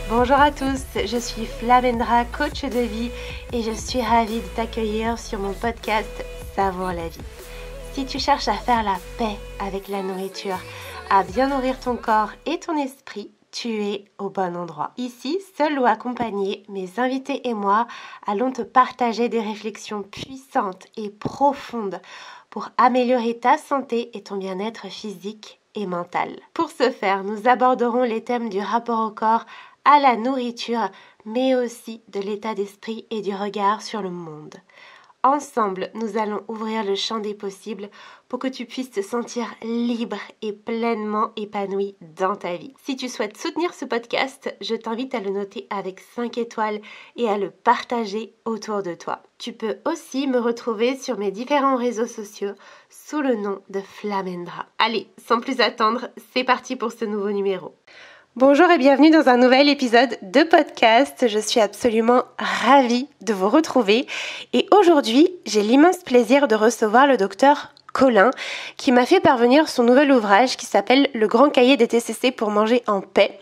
Bonjour à tous, je suis Flamendra, coach de vie et je suis ravie de t'accueillir sur mon podcast Savoure la vie. Si tu cherches à faire la paix avec la nourriture, à bien nourrir ton corps et ton esprit, tu es au bon endroit. Ici, seul ou accompagné, mes invités et moi allons te partager des réflexions puissantes et profondes pour améliorer ta santé et ton bien-être physique et mental. Pour ce faire, nous aborderons les thèmes du rapport au corps, à la nourriture, mais aussi de l'état d'esprit et du regard sur le monde. Ensemble, nous allons ouvrir le champ des possibles pour que tu puisses te sentir libre et pleinement épanoui dans ta vie. Si tu souhaites soutenir ce podcast, je t'invite à le noter avec 5 étoiles et à le partager autour de toi. Tu peux aussi me retrouver sur mes différents réseaux sociaux sous le nom de Flamendra. Allez, sans plus attendre, c'est parti pour ce nouveau numéro. Bonjour et bienvenue dans un nouvel épisode de podcast. Je suis absolument ravie de vous retrouver et aujourd'hui, j'ai l'immense plaisir de recevoir le docteur Colin qui m'a fait parvenir son nouvel ouvrage qui s'appelle Le Grand Cahier des TCC pour manger en paix.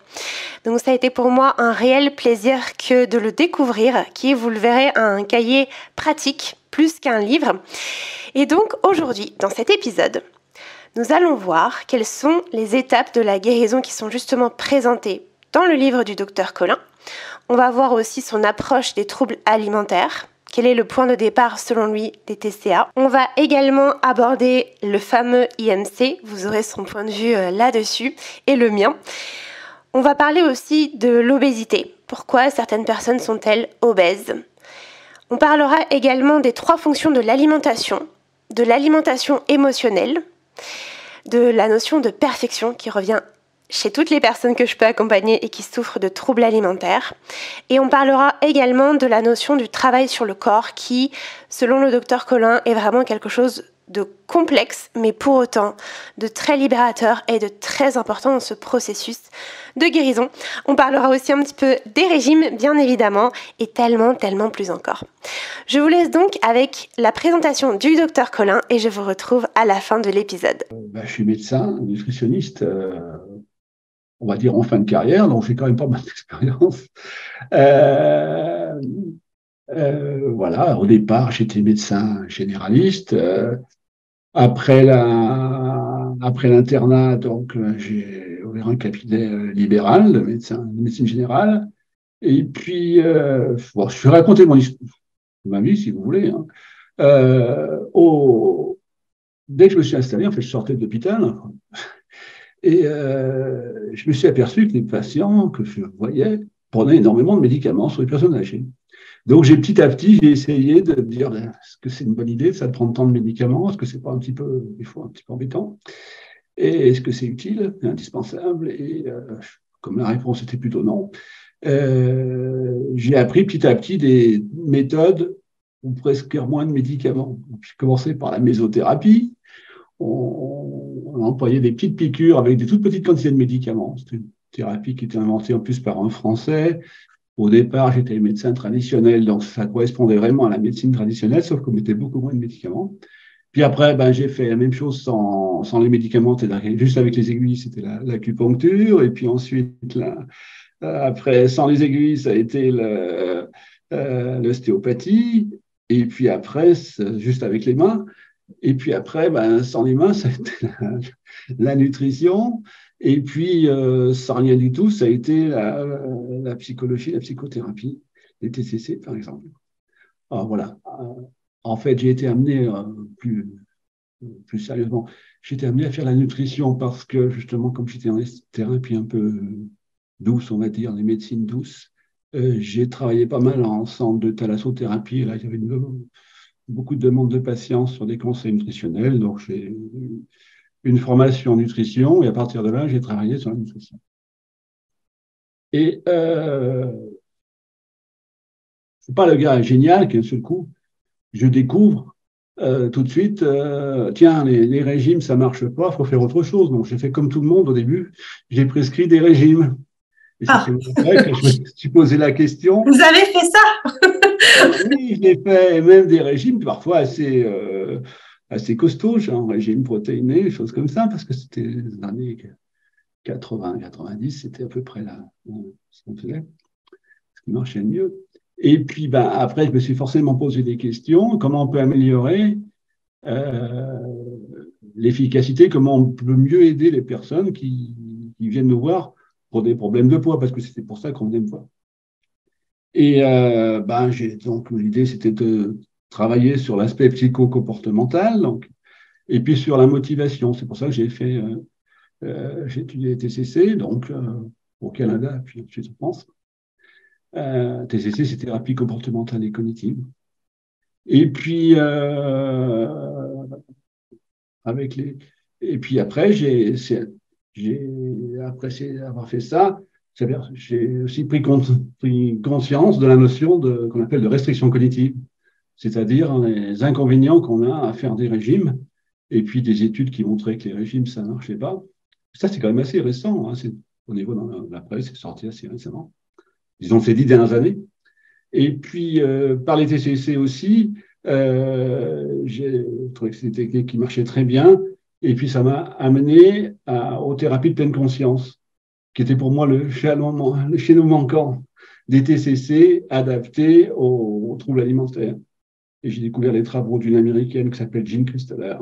Donc ça a été pour moi un réel plaisir que de le découvrir, qui est, vous le verrez, un cahier pratique plus qu'un livre. Et donc aujourd'hui, dans cet épisode, nous allons voir quelles sont les étapes de la guérison qui sont justement présentées dans le livre du docteur Colin. On va voir aussi son approche des troubles alimentaires. Quel est le point de départ selon lui des TCA? On va également aborder le fameux IMC. Vous aurez son point de vue là-dessus et le mien. On va parler aussi de l'obésité. Pourquoi certaines personnes sont-elles obèses? On parlera également des 3 fonctions de l'alimentation émotionnelle, de la notion de perfection qui revient chez toutes les personnes que je peux accompagner et qui souffrent de troubles alimentaires. Et on parlera également de la notion du travail sur le corps qui, selon le docteur Colin, est vraiment quelque chose de complexe, mais pour autant de très libérateur et de très important dans ce processus de guérison. On parlera aussi un petit peu des régimes, bien évidemment, et tellement plus encore. Je vous laisse donc avec la présentation du docteur Colin et je vous retrouve à la fin de l'épisode. Je suis médecin, nutritionniste, on va dire en fin de carrière, donc j'ai quand même pas mal d'expérience. Voilà, au départ, j'étais médecin généraliste. Après l'internat, donc j'ai ouvert un cabinet libéral de médecine générale. Et puis, je vais raconter ma vie, si vous voulez. Hein. Dès que je me suis installé, en fait, je sortais de l'hôpital et je me suis aperçu que les patients que je voyais prenaient énormément de médicaments sur les personnes âgées. Donc, petit à petit, j'ai essayé de me dire, est-ce que c'est une bonne idée, ça, de prendre tant de médicaments? Est-ce que c'est pas des fois, un petit peu embêtant? Et est-ce que c'est utile, indispensable? Et comme la réponse était plutôt non, j'ai appris petit à petit des méthodes ou presque moins de médicaments. J'ai commencé par la mésothérapie. On employait des petites piqûres avec des toutes petites quantités de médicaments. C'était une thérapie qui était inventée en plus par un Français. Au départ, j'étais médecin traditionnel, donc ça correspondait vraiment à la médecine traditionnelle, sauf qu'on mettait beaucoup moins de médicaments. Puis après, j'ai fait la même chose sans les médicaments, c'est-à-dire juste avec les aiguilles, c'était l'acupuncture. Et puis ensuite, après, sans les aiguilles, ça a été l'ostéopathie. Et puis après, juste avec les mains. Et puis après, sans les mains, ça a été la nutrition. Et puis, sans rien du tout, ça a été la psychologie, la psychothérapie, les TCC, par exemple. Alors voilà. En fait, j'ai été amené plus sérieusement, j'ai été amené à faire la nutrition parce que, justement, comme j'étais en thérapie un peu douce, on va dire, les médecines douces, j'ai travaillé pas mal en centre de thalassothérapie. Et là, il y avait beaucoup de demandes de patients sur des conseils nutritionnels. Donc, j'ai une formation en nutrition et à partir de là, j'ai travaillé sur la nutrition. Et c'est pas le gars génial qui, d'un seul coup, je découvre tout de suite, tiens, les régimes, ça marche pas, il faut faire autre chose. Donc, j'ai fait comme tout le monde au début, j'ai prescrit des régimes. Et c'est vrai que je me suis posé la question. Vous avez fait ça? Oui, j'ai fait même des régimes parfois assez costauds, genre régime protéiné, des choses comme ça, parce que c'était des années 80-90, c'était à peu près là ce qu'on faisait, ce qui marchait le mieux. Et puis, après, je me suis forcément posé des questions. Comment on peut améliorer l'efficacité, comment on peut mieux aider les personnes qui viennent nous voir pour des problèmes de poids, parce que c'était pour ça qu'on venait me voir. Et donc l'idée, c'était de travailler sur l'aspect psycho-comportemental, et puis sur la motivation. C'est pour ça que j'ai étudié les TCC, donc au Canada, puis ensuite en France. TCC, c'est thérapie comportementale et cognitive. Et puis, après, après avoir fait ça, j'ai aussi pris conscience de la notion qu'on appelle de restriction cognitive, c'est-à-dire les inconvénients qu'on a à faire des régimes, et puis des études qui montraient que les régimes, ça ne marchait pas. Ça, c'est quand même assez récent, hein, au niveau de la presse, c'est sorti assez récemment, disons ces 10 dernières années. Et puis, par les TCC aussi, j'ai trouvé que c'était une technique qui marchait très bien. Et puis, ça m'a amené aux thérapies de pleine conscience, qui était pour moi le chaînon manquant des TCC adaptés aux troubles alimentaires. Et j'ai découvert les travaux d'une Américaine qui s'appelle Jean Christeler,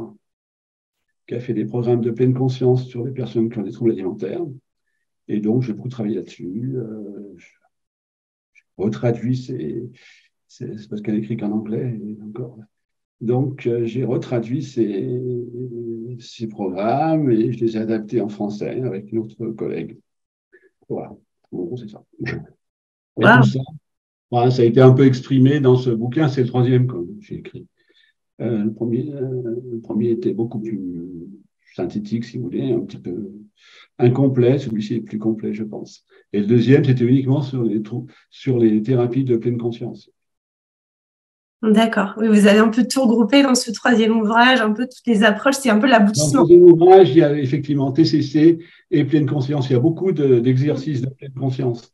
qui a fait des programmes de pleine conscience sur les personnes qui ont des troubles alimentaires. Et donc, j'ai beaucoup travaillé là-dessus. Je retraduis c'est parce qu'elle écrit qu'en anglais encore. Donc, j'ai retraduit ces programmes et je les ai adaptés en français avec une autre collègue. Voilà, en gros, c'est ça. Et tout ça, voilà, ça a été un peu exprimé dans ce bouquin, c'est le 3e que j'ai écrit. Le premier était beaucoup plus synthétique, si vous voulez, un petit peu incomplet. Celui-ci est plus complet, je pense. Et le 2e, c'était uniquement sur les thérapies de pleine conscience. D'accord. Oui, vous avez un peu tout regroupé dans ce 3e ouvrage, un peu toutes les approches, c'est un peu l'aboutissement. Dans le 3e ouvrage, il y a effectivement TCC et pleine conscience. Il y a beaucoup d'exercices de pleine conscience.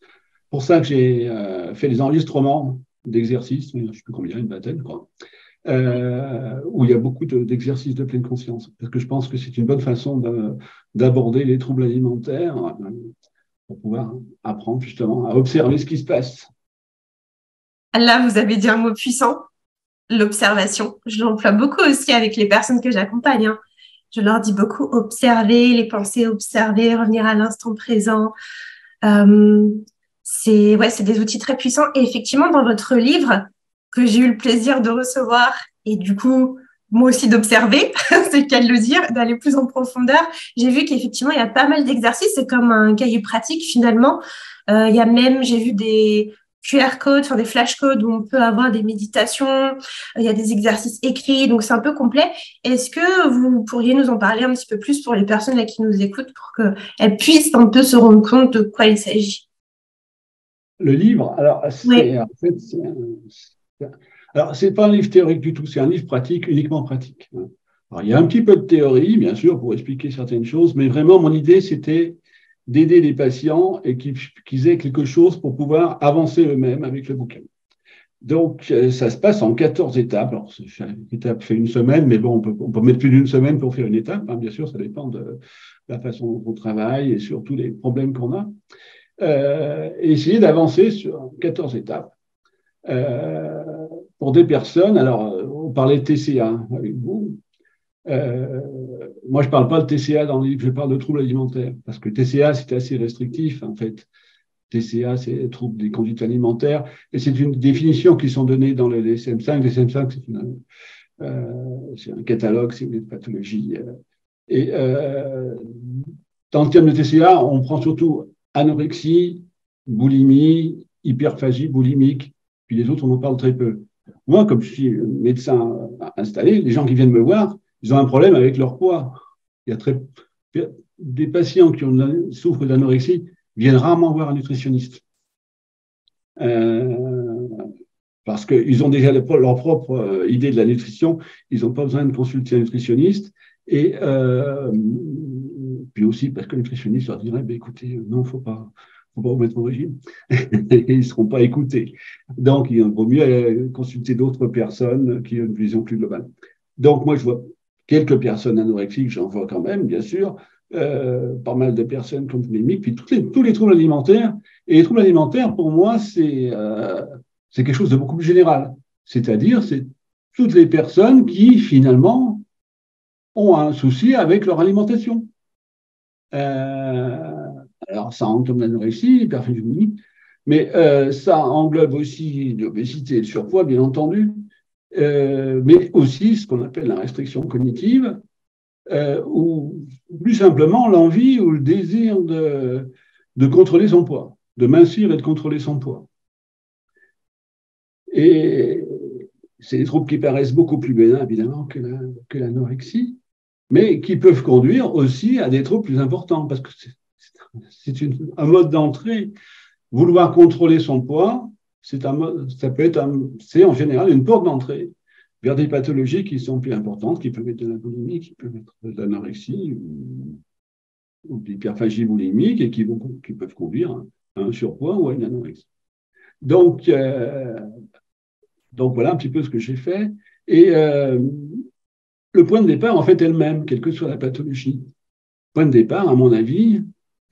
Pour ça que j'ai fait des enregistrements d'exercices, je ne sais plus combien, une vingtaine, je crois, où il y a beaucoup d'exercices de pleine conscience. Parce que je pense que c'est une bonne façon d'aborder les troubles alimentaires pour pouvoir apprendre justement à observer ce qui se passe. Là, vous avez dit un mot puissant, l'observation. Je l'emploie beaucoup aussi avec les personnes que j'accompagne. Je leur dis beaucoup observer les pensées, observer, revenir à l'instant présent. C'est des outils très puissants. Et effectivement, dans votre livre, que j'ai eu le plaisir de recevoir et du coup, moi aussi d'observer, c'est le cas de le dire, d'aller plus en profondeur, j'ai vu qu'effectivement, il y a pas mal d'exercices. C'est comme un cahier pratique finalement. Il y a même, j'ai vu des QR codes, des flashcodes où on peut avoir des méditations, il y a des exercices écrits, donc c'est un peu complet. Est-ce que vous pourriez nous en parler un petit peu plus pour les personnes là qui nous écoutent pour qu'elles puissent un peu se rendre compte de quoi il s'agit? Le livre, alors, c'est pas un livre théorique du tout, c'est un livre pratique, uniquement pratique. Alors, il y a un petit peu de théorie, bien sûr, pour expliquer certaines choses, mais vraiment, mon idée, c'était d'aider les patients et qu'ils aient quelque chose pour pouvoir avancer eux-mêmes avec le bouquin. Donc, ça se passe en 14 étapes. Alors, chaque étape fait une semaine, mais bon, on peut mettre plus d'une semaine pour faire une étape. Bien sûr, ça dépend de la façon dont on travaille et surtout les problèmes qu'on a. Essayer d'avancer sur 14 étapes pour des personnes. Alors, on parlait de TCA avec vous. Moi, je ne parle pas de TCA dans le livre, je parle de troubles alimentaires, parce que TCA, c'est assez restrictif, en fait. TCA, c'est troubles des conduites alimentaires, et c'est une définition qui sont données dans le DSM-5. Le DSM-5, c'est un catalogue, si vous voulez, de pathologies. Et dans le terme de TCA, on prend surtout anorexie, boulimie, hyperphagie boulimique, puis les autres, on en parle très peu. Moi, comme je suis médecin installé, les gens qui viennent me voir, ils ont un problème avec leur poids. Il y a des patients qui souffrent d'anorexie viennent rarement voir un nutritionniste. Parce qu'ils ont déjà leur propre idée de la nutrition, ils n'ont pas besoin de consulter un nutritionniste. Et puis aussi parce que le nutritionniste leur dirait, écoutez, non, il ne faut pas vous mettre au régime. Et ils ne seront pas écoutés. Donc, il vaut mieux consulter d'autres personnes qui ont une vision plus globale. Donc, moi, je vois quelques personnes anorexiques, j'en vois quand même, bien sûr, pas mal de personnes qui ont boulimiques, puis tous les troubles alimentaires. Et les troubles alimentaires, pour moi, c'est quelque chose de beaucoup plus général. C'est-à-dire, c'est toutes les personnes qui, finalement, ont un souci avec leur alimentation. Alors, ça englobe l'anorexie, l'hyperphagie, mais ça englobe aussi l'obésité et le surpoids, bien entendu, mais aussi ce qu'on appelle la restriction cognitive, ou plus simplement l'envie ou le désir de contrôler son poids, de mincir et de contrôler son poids. Et c'est des troubles qui paraissent beaucoup plus bénins, évidemment, que l'anorexie, mais qui peuvent conduire aussi à des troubles plus importants, parce que c'est un mode d'entrée. Vouloir contrôler son poids, c'est en général une porte d'entrée vers des pathologies qui sont plus importantes, qui peuvent être de la boulimie, qui peuvent être de l'anorexie ou de l'hyperphagie boulimique et qui peuvent conduire à un surpoids ou à une anorexie. Donc voilà un petit peu ce que j'ai fait. Et le point de départ, en fait, est le même, quelle que soit la pathologie. Le point de départ, à mon avis,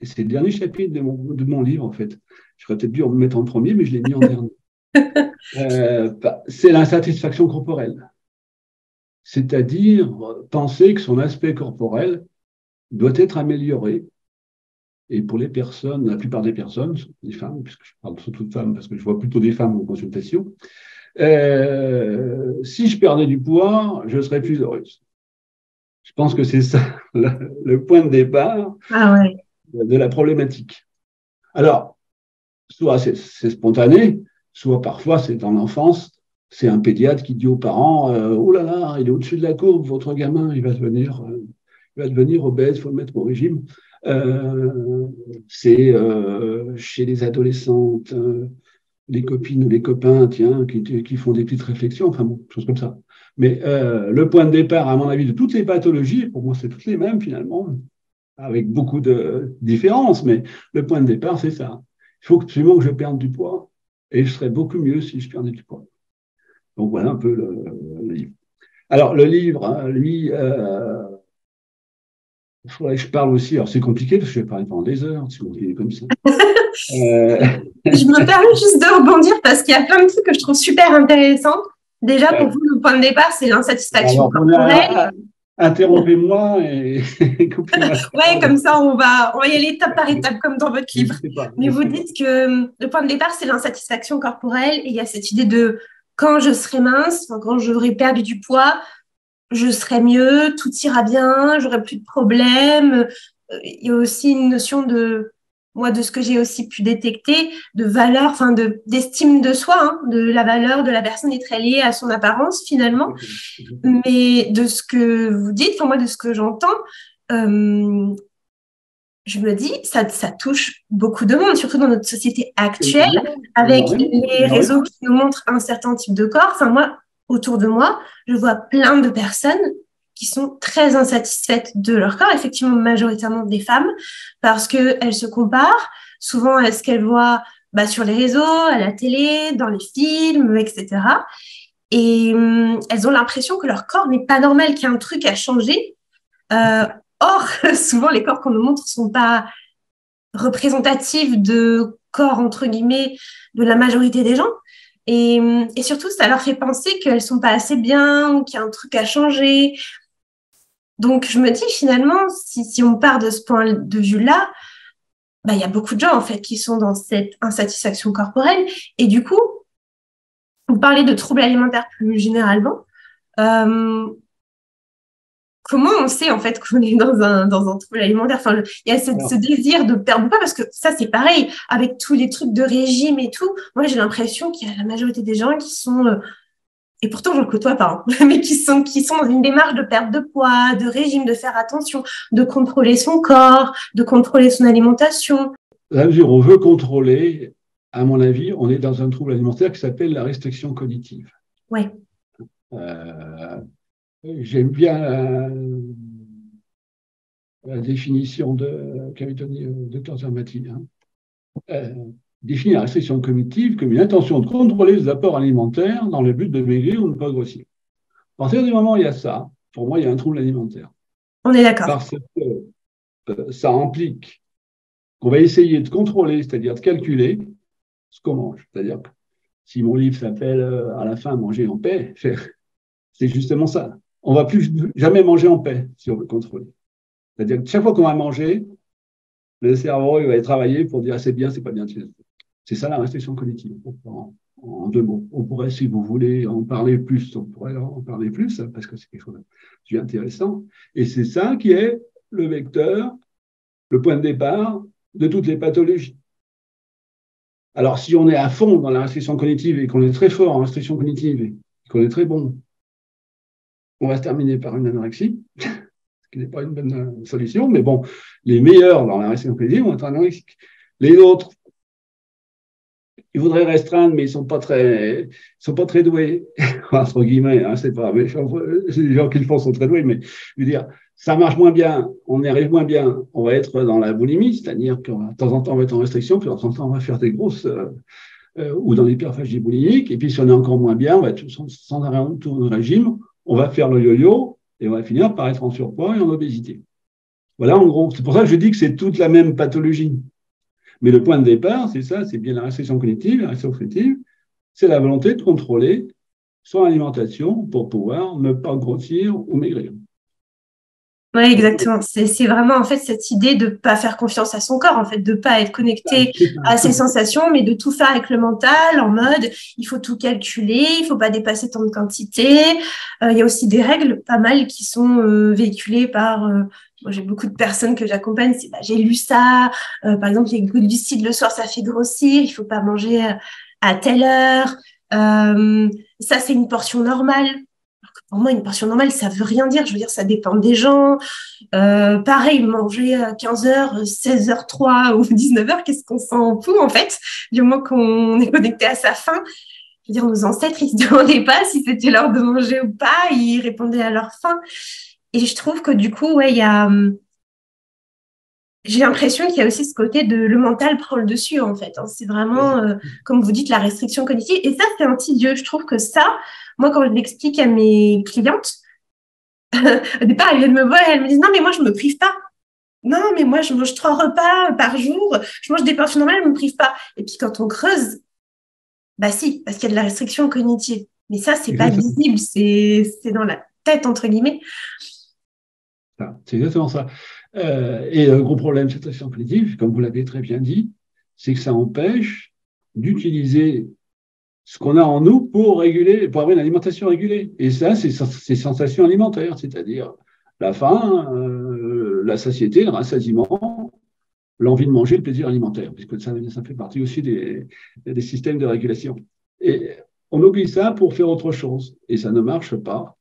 et c'est le dernier chapitre de mon livre, en fait. J'aurais peut-être dû en mettre en premier, mais je l'ai mis en dernier. C'est l'insatisfaction corporelle. C'est-à-dire penser que son aspect corporel doit être amélioré. Et pour les personnes, la plupart des personnes, les femmes, puisque je parle surtout de femmes, parce que je vois plutôt des femmes en consultation, si je perdais du poids, je serais plus heureuse. Je pense que c'est ça le point de départ de la problématique. Alors, soit c'est spontané, soit parfois c'est dans l'enfance, c'est un pédiatre qui dit aux parents oh là là, il est au-dessus de la courbe, votre gamin, il va devenir obèse, il faut le mettre au régime. C'est chez les adolescentes, les copines ou les copains, tiens, qui font des petites réflexions, enfin bon, choses comme ça. Mais le point de départ, à mon avis, de toutes les pathologies, pour moi, c'est toutes les mêmes finalement, avec beaucoup de différences, mais le point de départ, c'est ça. Il faut absolument que je perde du poids, et je serais beaucoup mieux si je perdais du poids. Donc voilà un peu le livre. Alors le livre, lui, il faudrait que je parle aussi, alors c'est compliqué parce que je vais parler pendant des heures, si vous voulez comme ça. Je me permets juste de rebondir parce qu'il y a plein de trucs que je trouve super intéressants. Déjà, pour vous, le point de départ, c'est l'insatisfaction corporelle. Interrompez-moi et coupez-moi. Ouais, comme ça, on va y aller étape par étape, comme dans votre livre. Mais vous dites que le point de départ, c'est l'insatisfaction corporelle et il y a cette idée de quand je serai mince, quand j'aurai perdu du poids, je serai mieux, tout ira bien, j'aurai plus de problèmes. Il y a aussi une notion de ce que j'ai aussi pu détecter, de valeur, d'estime de soi, hein, de la valeur de la personne est très liée à son apparence finalement. Mais de ce que vous dites, moi de ce que j'entends, je me dis, ça touche beaucoup de monde, surtout dans notre société actuelle, avec les réseaux qui nous montrent un certain type de corps. Enfin, moi, autour de moi, je vois plein de personnes qui sont très insatisfaites de leur corps, effectivement majoritairement des femmes, parce qu'elles se comparent souvent à ce qu'elles voient sur les réseaux, à la télé, dans les films, etc. Et elles ont l'impression que leur corps n'est pas normal, qu'il y a un truc à changer. Or, souvent, les corps qu'on nous montre ne sont pas représentatifs de corps, entre guillemets, de la majorité des gens. Et surtout, ça leur fait penser qu'elles ne sont pas assez bien ou qu'il y a un truc à changer. Donc, je me dis, finalement, si on part de ce point de vue-là, il y a beaucoup de gens, en fait, qui sont dans cette insatisfaction corporelle. Et du coup, vous parlez de troubles alimentaires plus généralement. Comment on sait, en fait, qu'on est dans un trouble alimentaire? Enfin, il y a ce désir de perdre du poids, parce que ça, c'est pareil, avec tous les trucs de régime et tout. Moi, j'ai l'impression qu'il y a la majorité des gens qui sont... et pourtant, je ne le côtoie pas, hein, mais qui sont dans une démarche de perte de poids, de régime, de faire attention, de contrôler son corps, de contrôler son alimentation. Là, on veut contrôler, à mon avis, on est dans un trouble alimentaire qui s'appelle la restriction cognitive. Oui. J'aime bien la définition qu'avait donnée le docteur Zermati. Définit la restriction cognitive comme une intention de contrôler les apports alimentaires dans le but de maigrir ou de ne pas grossir. À partir du moment où il y a ça, pour moi, il y a un trouble alimentaire. On est d'accord. Parce que ça implique qu'on va essayer de contrôler, c'est-à-dire de calculer ce qu'on mange. C'est-à-dire que si mon livre s'appelle à la fin Manger en paix, c'est justement ça. On ne va plus jamais manger en paix si on veut contrôler. C'est-à-dire que chaque fois qu'on va manger, le cerveau il va travailler pour dire c'est bien, c'est pas bien. C'est ça la restriction cognitive, en 2 mots. On pourrait, si vous voulez, en parler plus, on pourrait en parler plus, parce que c'est quelque chose d'intéressant. Et c'est ça qui est le vecteur, le point de départ de toutes les pathologies. Alors, si on est à fond dans la restriction cognitive et qu'on est très fort en restriction cognitive et qu'on est très bon, on va se terminer par une anorexie, ce qui n'est pas une bonne solution, mais bon, les meilleurs dans la restriction cognitive vont être anorexiques. Les autres, ils voudraient restreindre, mais ils sont pas très doués, entre guillemets, hein, c'est pas méchant, les gens qui le font sont très doués, mais je veux dire, ça marche moins bien, on y arrive moins bien, on va être dans la boulimie, c'est-à-dire que de temps en temps on va être en restriction, puis de temps en temps on va faire des grosses, ou dans l'hyperphagie boulimique, et puis si on est encore moins bien, on va être sans arrêt en tout régime, on va faire le yo-yo, et on va finir par être en surpoids et en obésité. Voilà, en gros, c'est pour ça que je dis que c'est toute la même pathologie. Mais le point de départ, c'est ça, c'est bien la restriction cognitive. La restriction cognitive, c'est la volonté de contrôler son alimentation pour pouvoir ne pas grossir ou maigrir. Oui, exactement. C'est vraiment en fait cette idée de ne pas faire confiance à son corps, en fait, de ne pas être connecté à ses sensations, mais de tout faire avec le mental, en mode il faut tout calculer, il ne faut pas dépasser tant de quantité. Il y a aussi des règles pas mal qui sont véhiculées par moi, j'ai beaucoup de personnes que j'accompagne, c'est j'ai lu ça, par exemple, les glucides le soir, ça fait grossir, il ne faut pas manger à telle heure. Ça, c'est une portion normale. Pour moi, une portion normale, ça veut rien dire. Je veux dire, ça dépend des gens. Pareil, manger à 15h, 16h03 ou 19h, qu'est-ce qu'on s'en fout, en fait, du moment qu'on est connecté à sa faim. Je veux dire, nos ancêtres, ils ne se demandaient pas si c'était l'heure de manger ou pas. Ils répondaient à leur faim. Et je trouve que du coup, ouais, j'ai l'impression qu'il y a aussi ce côté de le mental prend le dessus, en fait. C'est vraiment, comme vous dites, la restriction cognitive. Et ça, c'est insidieux. Je trouve que ça, moi, quand je l'explique à mes clientes, au départ, elles viennent me voir et elles me disent « Non, mais moi, je ne me prive pas. Non, mais moi, je mange 3 repas par jour. Je mange des portions normales, je ne me prive pas. » Et puis, quand on creuse, bah si, parce qu'il y a de la restriction cognitive. Mais ça, ce n'est pas visible. C'est dans la tête, entre guillemets. C'est exactement ça. Et le gros problème de cette restriction cognitive, comme vous l'avez très bien dit, c'est que ça empêche d'utiliser ce qu'on a en nous pour réguler, pour avoir une alimentation régulée. Et ça, c'est sensations alimentaires, c'est-à-dire la faim, la satiété, le rassasiement, l'envie de manger, le plaisir alimentaire, puisque ça fait partie aussi des systèmes de régulation. Et on oublie ça pour faire autre chose, et ça ne marche pas.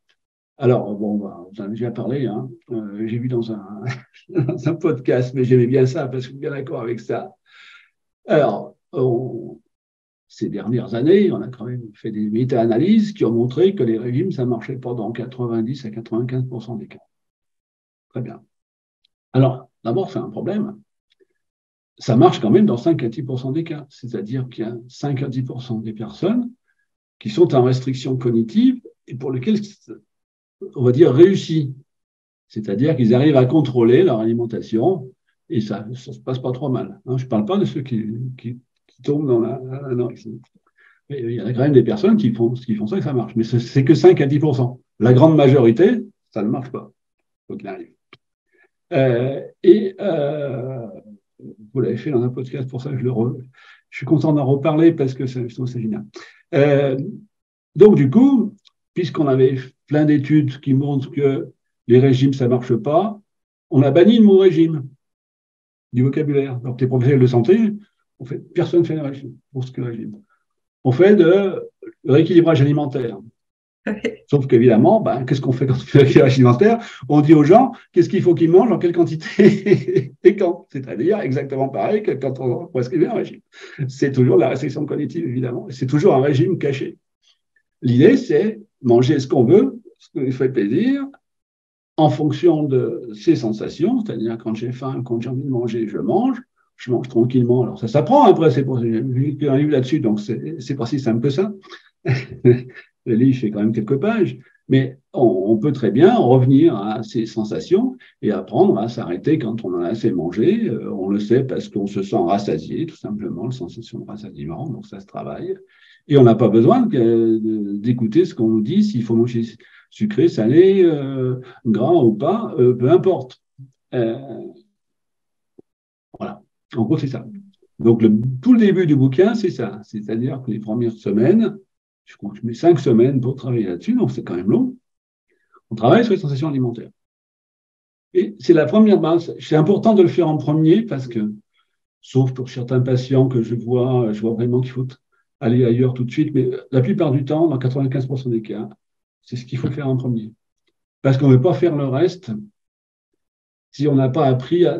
Alors, bon, j'en ai déjà parlé, hein. J'ai vu dans un podcast, mais j'aimais bien ça, parce que je suis bien d'accord avec ça. Alors, ces dernières années, on a quand même fait des méta-analyses qui ont montré que les régimes, ça marchait pas dans 90 à 95% des cas. Très bien. Alors, d'abord, c'est un problème. Ça marche quand même dans 5 à 10% des cas. C'est-à-dire qu'il y a 5 à 10% des personnes qui sont en restriction cognitive et pour lesquelles, on va dire, réussi. C'est-à-dire qu'ils arrivent à contrôler leur alimentation et ça se passe pas trop mal. Je ne parle pas de ceux qui tombent dans l'anorexie. Il y a quand même des personnes qui font ça et ça marche. Mais c'est que 5 à 10%. La grande majorité, ça ne marche pas. Quoi qu'il arrive. Vous l'avez fait dans un podcast, pour ça je suis content d'en reparler parce que je trouve ça génial. Donc du coup, puisqu'on avait plein d'études qui montrent que les régimes, ça ne marche pas, on a banni le mot régime du vocabulaire. Donc les professionnels de santé, personne ne fait un régime pour ce que régime. On fait de rééquilibrage alimentaire. Sauf qu'évidemment, qu'est-ce qu'on fait quand on fait rééquilibrage alimentaire? On dit aux gens qu'est-ce qu'il faut qu'ils mangent, en quelle quantité et quand. C'est-à-dire exactement pareil que quand on prescrit un régime. C'est toujours la restriction cognitive, évidemment. C'est toujours un régime caché. L'idée, c'est manger ce qu'on veut, ce qui nous fait plaisir, en fonction de ses sensations. C'est-à-dire quand j'ai faim, quand j'ai envie de manger, je mange tranquillement. Alors ça s'apprend après, j'ai vu un livre là-dessus, donc c'est pas si simple que ça. Le livre fait quand même quelques pages, Mais on peut très bien revenir à ces sensations et apprendre à s'arrêter quand on en a assez mangé. On le sait parce qu'on se sent rassasié, tout simplement, la sensation de rassasiement, donc ça se travaille. Et on n'a pas besoin d'écouter ce qu'on nous dit, s'il faut manger sucré, salé, gras ou pas, peu importe. Voilà, en gros, c'est ça. Donc, tout le début du bouquin, c'est ça. C'est-à-dire que les premières semaines, je crois que je mets 5 semaines pour travailler là-dessus, donc c'est quand même long. On travaille sur les sensations alimentaires. Et c'est la première base. C'est important de le faire en premier parce que, sauf pour certains patients que je vois vraiment qu'il faut aller ailleurs tout de suite, mais la plupart du temps, dans 95% des cas, c'est ce qu'il faut faire en premier. Parce qu'on ne veut pas faire le reste si on n'a pas appris à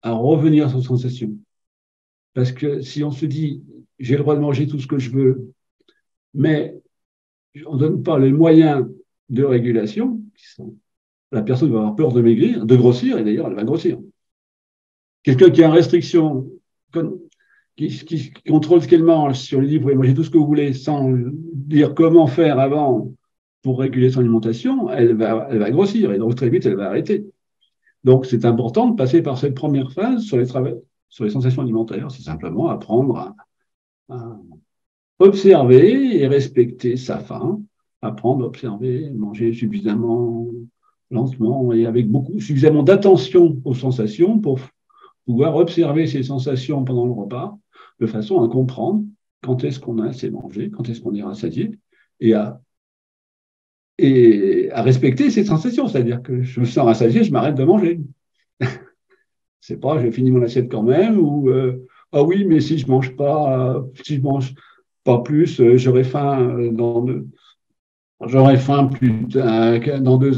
revenir sur ses sensations. Parce que si on se dit, j'ai le droit de manger tout ce que je veux, mais on ne donne pas les moyens de régulation, la personne va avoir peur de maigrir, de grossir, et d'ailleurs, elle va grossir. Quelqu'un qui a une restriction, qui contrôle ce qu'elle mange, si on lui dit, vous pouvez manger tout ce que vous voulez, sans dire comment faire avant pour réguler son alimentation, elle va grossir, et donc très vite, elle va arrêter. Donc, c'est important de passer par cette première phase sur les sensations alimentaires, c'est simplement apprendre à observer et respecter sa faim, apprendre à observer, manger suffisamment lentement et avec suffisamment d'attention aux sensations pour pouvoir observer ces sensations pendant le repas de façon à comprendre quand est-ce qu'on a assez mangé, quand est-ce qu'on est rassasié et à respecter ces sensations. C'est-à-dire que je me sens rassasié, je m'arrête de manger. C'est pas, j'ai fini mon assiette quand même, ou ah oui, mais si je mange pas plus, j'aurai faim dans 2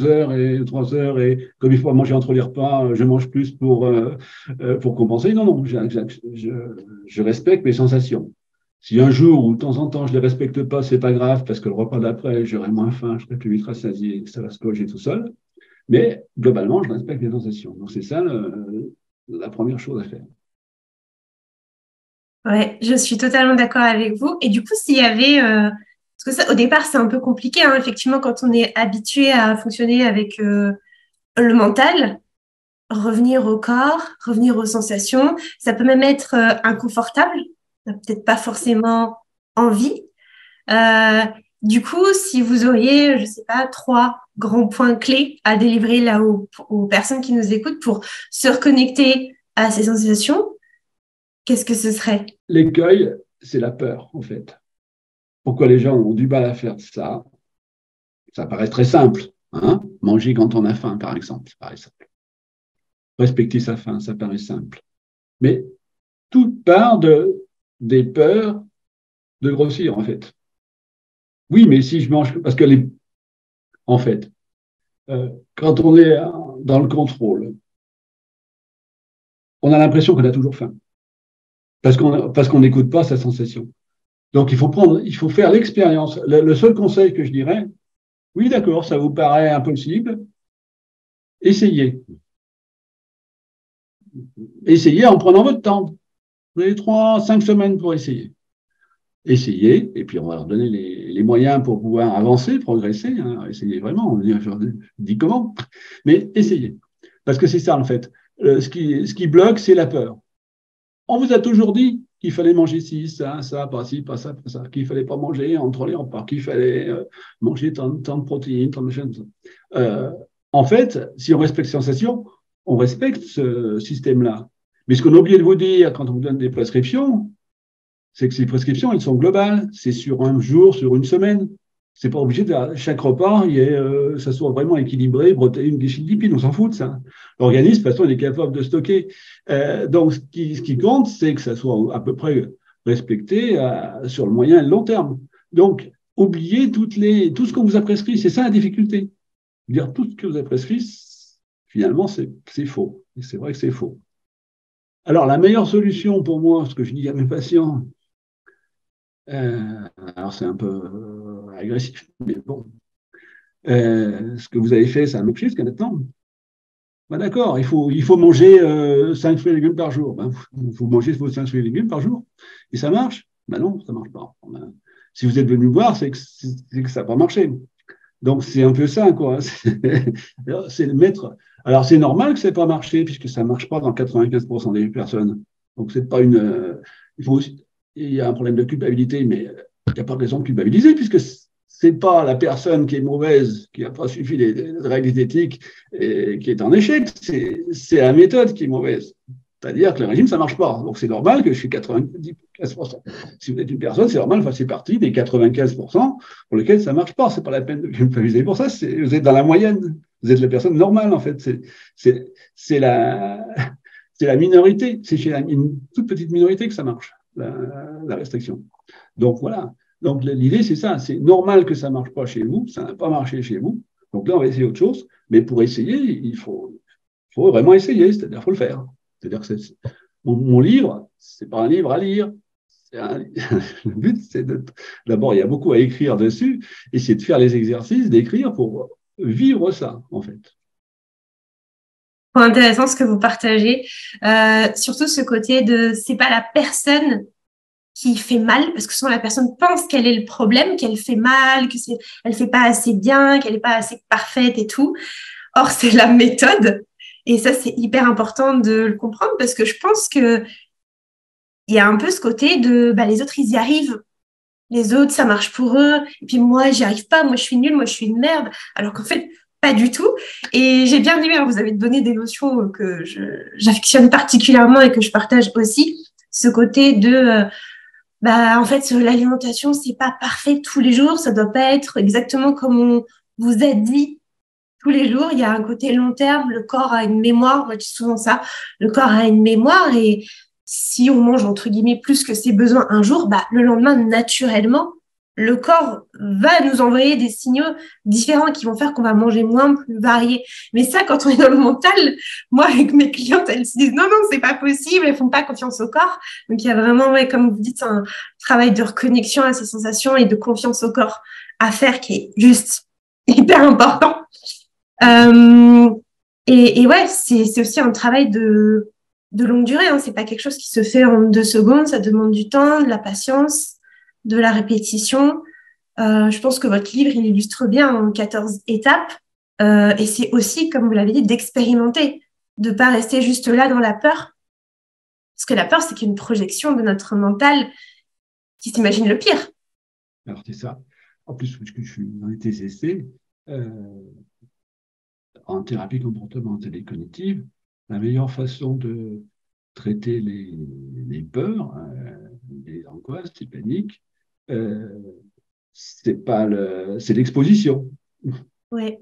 heures et 3 heures, et comme il faut manger entre les repas, je mange plus pour compenser. Non, je respecte mes sensations. Si un jour ou de temps en temps je ne les respecte pas, c'est pas grave, parce que le repas d'après, j'aurai moins faim, je serai plus vite rassasié, ça va se corriger tout seul. Mais globalement, je respecte les sensations. Donc c'est ça la première chose à faire. Ouais, je suis totalement d'accord avec vous. Et du coup, s'il y avait, parce que ça, au départ, c'est un peu compliqué, hein, effectivement, quand on est habitué à fonctionner avec le mental, revenir au corps, revenir aux sensations, ça peut même être inconfortable, on n'a peut-être pas forcément envie. Euh, du coup, si vous auriez, je sais pas, 3 grands points clés à délivrer là aux personnes qui nous écoutent pour se reconnecter à ces sensations, qu'est-ce que ce serait? L'écueil, c'est la peur, en fait. Pourquoi les gens ont du mal à faire ça? Ça paraît très simple. Hein? Manger quand on a faim, par exemple, ça paraît simple. Respecter sa faim, ça paraît simple. Mais tout part des peurs de grossir, en fait. Oui, mais si je mange... Parce que, en fait, quand on est dans le contrôle, on a l'impression qu'on a toujours faim. Parce qu'on n'écoute pas sa sensation. Donc, il faut faire l'expérience. Le seul conseil que je dirais, oui, d'accord, ça vous paraît impossible, essayez. Essayez en prenant votre temps. Vous avez 3-5 semaines pour essayer. Essayez, et puis on va leur donner les moyens pour pouvoir avancer, progresser. Hein. Essayez vraiment, je dis comment, mais essayez. Parce que c'est ça, en fait. Ce qui bloque, c'est la peur. On vous a toujours dit qu'il fallait manger ci, ça, pas ci, pas ça, qu'il ne fallait pas manger entre les repas, qu'il fallait manger tant de protéines, tant de choses. En fait, si on respecte ces sensations, on respecte ce système-là. Mais ce qu'on a oublié de vous dire quand on vous donne des prescriptions, c'est que ces prescriptions, elles sont globales. C'est sur un jour, sur une semaine. C'est pas obligé de chaque repas, ça soit vraiment équilibré, protéines, glucides, lipides, on s'en fout de ça. L'organisme, de toute façon, il est capable de stocker. Donc, ce qui compte, c'est que ça soit à peu près respecté sur le moyen et le long terme. Donc, oubliez tout ce qu'on vous a prescrit. C'est ça la difficulté. Dire tout ce que vous avez prescrit, finalement, c'est faux. Et c'est vrai que c'est faux. Alors, la meilleure solution pour moi, ce que je dis à mes patients, alors c'est un peu agressif, mais bon. Ce que vous avez fait, ça a marché jusqu'à maintenant. Ben d'accord, il faut manger 5 fruits et légumes par jour. Ben, vous mangez vos 5 fruits et légumes par jour. Et ça marche? Ben non, ça ne marche pas. Ben, si vous êtes venu me voir, c'est que ça n'a pas marché. Donc, c'est un peu ça, quoi. C'est le maître. Alors, c'est normal que ça n'ait pas marché, puisque ça ne marche pas dans 95% des personnes. Donc, c'est pas une. Il y a un problème de culpabilité, mais il n'y a pas de raison de culpabiliser, puisque c'est pas la personne qui est mauvaise, qui n'a pas suivi les règles éthiques et qui est en échec, c'est la méthode qui est mauvaise. C'est-à-dire que le régime, ça ne marche pas. Donc, c'est normal que je suis 95%. Si vous êtes une personne, c'est normal, c'est partie des 95% pour lesquels ça ne marche pas. Ce n'est pas la peine de culpabiliser pour ça. Vous êtes dans la moyenne. Vous êtes la personne normale, en fait. C'est la minorité. C'est chez une toute petite minorité que ça marche, la restriction. Donc, voilà. Donc, l'idée, c'est ça. C'est normal que ça ne marche pas chez vous. Ça n'a pas marché chez vous. Donc là, on va essayer autre chose. Mais pour essayer, il faut vraiment essayer. C'est-à-dire qu'il faut le faire. C'est-à-dire que mon livre, ce n'est pas un livre à lire. Le but, c'est d'abord, il y a beaucoup à écrire dessus, et c'est de faire les exercices, d'écrire pour vivre ça, en fait. Intéressant ce que vous partagez. Surtout ce côté de, c'est pas la personne qui fait mal, parce que souvent la personne pense qu'elle est le problème, qu'elle fait mal, elle fait pas assez bien, qu'elle est pas assez parfaite et tout. Or, c'est la méthode. Et ça, c'est hyper important de le comprendre parce que je pense que il y a un peu ce côté de les autres, ils y arrivent. Les autres, ça marche pour eux. Et puis moi, j'y arrive pas. Moi, je suis nulle. Moi, je suis une merde. Alors qu'en fait, pas du tout. Et j'ai bien aimé, vous avez donné des notions que j'affectionne particulièrement et que je partage aussi. Ce côté de, en fait, l'alimentation, c'est pas parfait tous les jours. Ça doit pas être exactement comme on vous a dit tous les jours. Il y a un côté long terme. Le corps a une mémoire. Moi, je dis souvent ça. Le corps a une mémoire et si on mange, entre guillemets, plus que ses besoins un jour, le lendemain, naturellement, le corps va nous envoyer des signaux différents qui vont faire qu'on va manger moins, plus varié. Mais ça, quand on est dans le mental, moi, avec mes clientes, elles se disent non, c'est pas possible, elles font pas confiance au corps. Donc, il y a vraiment, comme vous dites, un travail de reconnexion à ces sensations et de confiance au corps à faire qui est juste hyper important. Et ouais, c'est aussi un travail de longue durée. C'est pas quelque chose qui se fait en 2 secondes. Ça demande du temps, de la patience, de la répétition. Je pense que votre livre, il illustre bien en 14 étapes. Et c'est aussi, comme vous l'avez dit, d'expérimenter, de pas rester juste là dans la peur. Parce que la peur, c'est qu'une projection de notre mental qui s'imagine le pire. Alors, c'est ça. En plus, parce que je suis dans les TCC, en thérapie comportementale et cognitive, la meilleure façon de traiter les peurs, les angoisses, les paniques, c'est l'exposition. Oui.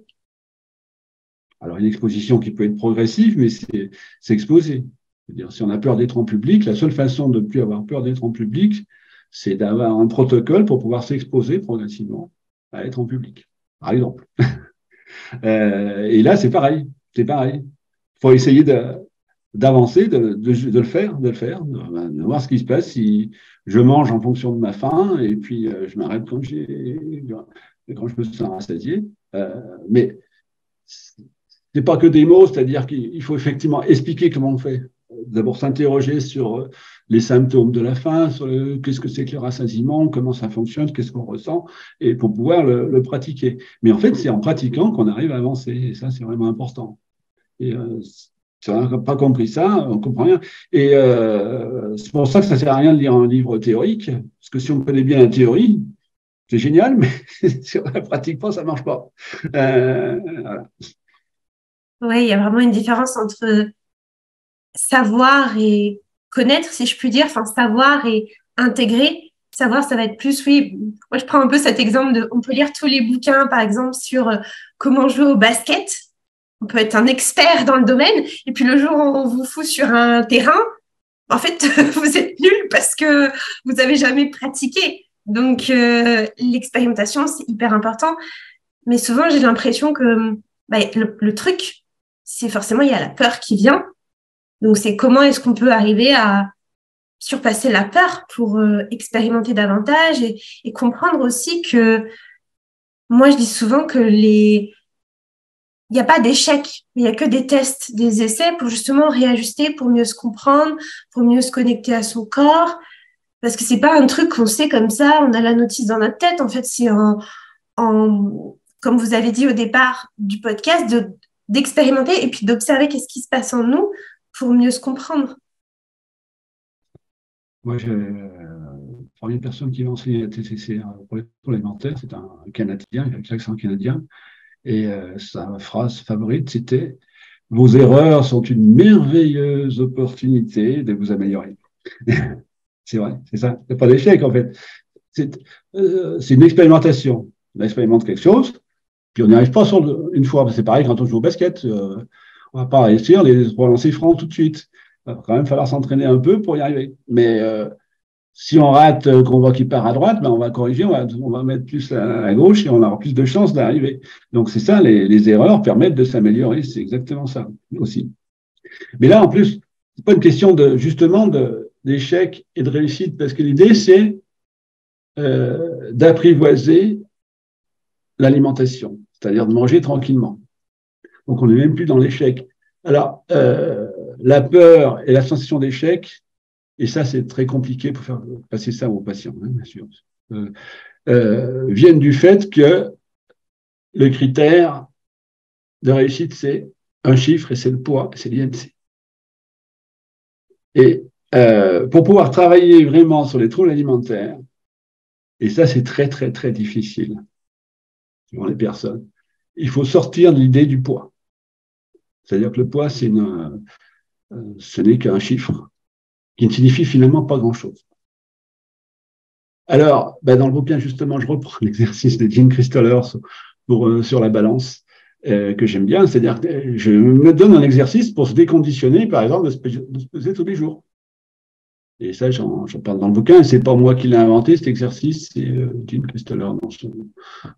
Alors, une exposition qui peut être progressive, mais c'est exposer. C'est-à-dire, si on a peur d'être en public, la seule façon de ne plus avoir peur d'être en public, c'est d'avoir un protocole pour pouvoir s'exposer progressivement à être en public, par exemple. Et là, c'est pareil. C'est pareil. Il faut essayer d'avancer, de le faire, de voir ce qui se passe si je mange en fonction de ma faim et puis je m'arrête quand je me sens rassasié. Mais c'est pas que des mots, c'est-à-dire qu'il faut effectivement expliquer comment on fait. D'abord s'interroger sur les symptômes de la faim, sur qu'est-ce que c'est que le rassasiement, comment ça fonctionne, qu'est-ce qu'on ressent, et pour pouvoir le pratiquer. Mais en fait, c'est en pratiquant qu'on arrive à avancer, et ça, c'est vraiment important. Et si on n'a pas compris ça, on ne comprend rien. Et c'est pour ça que ça ne sert à rien de lire un livre théorique, parce que si on connaît bien la théorie, c'est génial, mais si on ne la pratique pas, ça ne marche pas. Voilà. Oui, il y a vraiment une différence entre savoir et connaître, si je puis dire, savoir et intégrer. Savoir, ça va être plus, oui, moi je prends un peu cet exemple on peut lire tous les bouquins, par exemple, sur comment jouer au basket. On peut être un expert dans le domaine, et puis le jour où on vous fout sur un terrain, en fait, vous êtes nul parce que vous n'avez jamais pratiqué. Donc, l'expérimentation, c'est hyper important. Mais souvent, j'ai l'impression que le truc, c'est forcément, il y a la peur qui vient. Donc, c'est comment est-ce qu'on peut arriver à surpasser la peur pour expérimenter davantage et comprendre aussi que moi, je dis souvent que il n'y a pas d'échec, il n'y a que des tests, des essais pour justement réajuster, pour mieux se comprendre, pour mieux se connecter à son corps. Parce que c'est pas un truc qu'on sait comme ça, on a la notice dans notre tête. En fait, c'est en comme vous avez dit au départ du podcast, d'expérimenter et puis d'observer qu'est-ce qui se passe en nous pour mieux se comprendre. Moi, la première personne qui m'a enseigné la TCC pour les troubles alimentaires, c'est un Canadien, avec l'accent canadien. Et sa phrase favorite, c'était « Vos erreurs sont une merveilleuse opportunité de vous améliorer. » C'est vrai, c'est ça. Il n'y a pas d'échec, en fait. C'est une expérimentation. On expérimente quelque chose, puis on n'y arrive pas une fois. C'est pareil quand on joue au basket. On ne va pas réussir les 3 lancers francs tout de suite. Il va quand même falloir s'entraîner un peu pour y arriver. Mais si on rate, qu'on voit qu'il part à droite, ben on va corriger, on va mettre plus à gauche et on aura plus de chances d'arriver. Donc c'est ça, les erreurs permettent de s'améliorer. C'est exactement ça aussi. Mais là, en plus, c'est pas une question justement d'échec et de réussite, parce que l'idée, c'est d'apprivoiser l'alimentation, c'est-à-dire de manger tranquillement. Donc on n'est même plus dans l'échec. Alors, la peur et la sensation d'échec, et ça c'est très compliqué pour faire passer ça aux patients, hein, bien sûr, viennent du fait que le critère de réussite, c'est un chiffre et c'est le poids, c'est l'IMC. Et pour pouvoir travailler vraiment sur les troubles alimentaires, et ça c'est très très très difficile pour les personnes, il faut sortir de l'idée du poids. C'est-à-dire que le poids, ce n'est qu'un chiffre qui ne signifie finalement pas grand-chose. Alors, dans le bouquin, justement, je reprends l'exercice de Jim Christoller sur la balance, que j'aime bien. C'est-à-dire que je me donne un exercice pour se déconditionner, par exemple, de se peser tous les jours. Et ça, j'en parle dans le bouquin, et c'est pas moi qui l'ai inventé, cet exercice, c'est Jim Christoller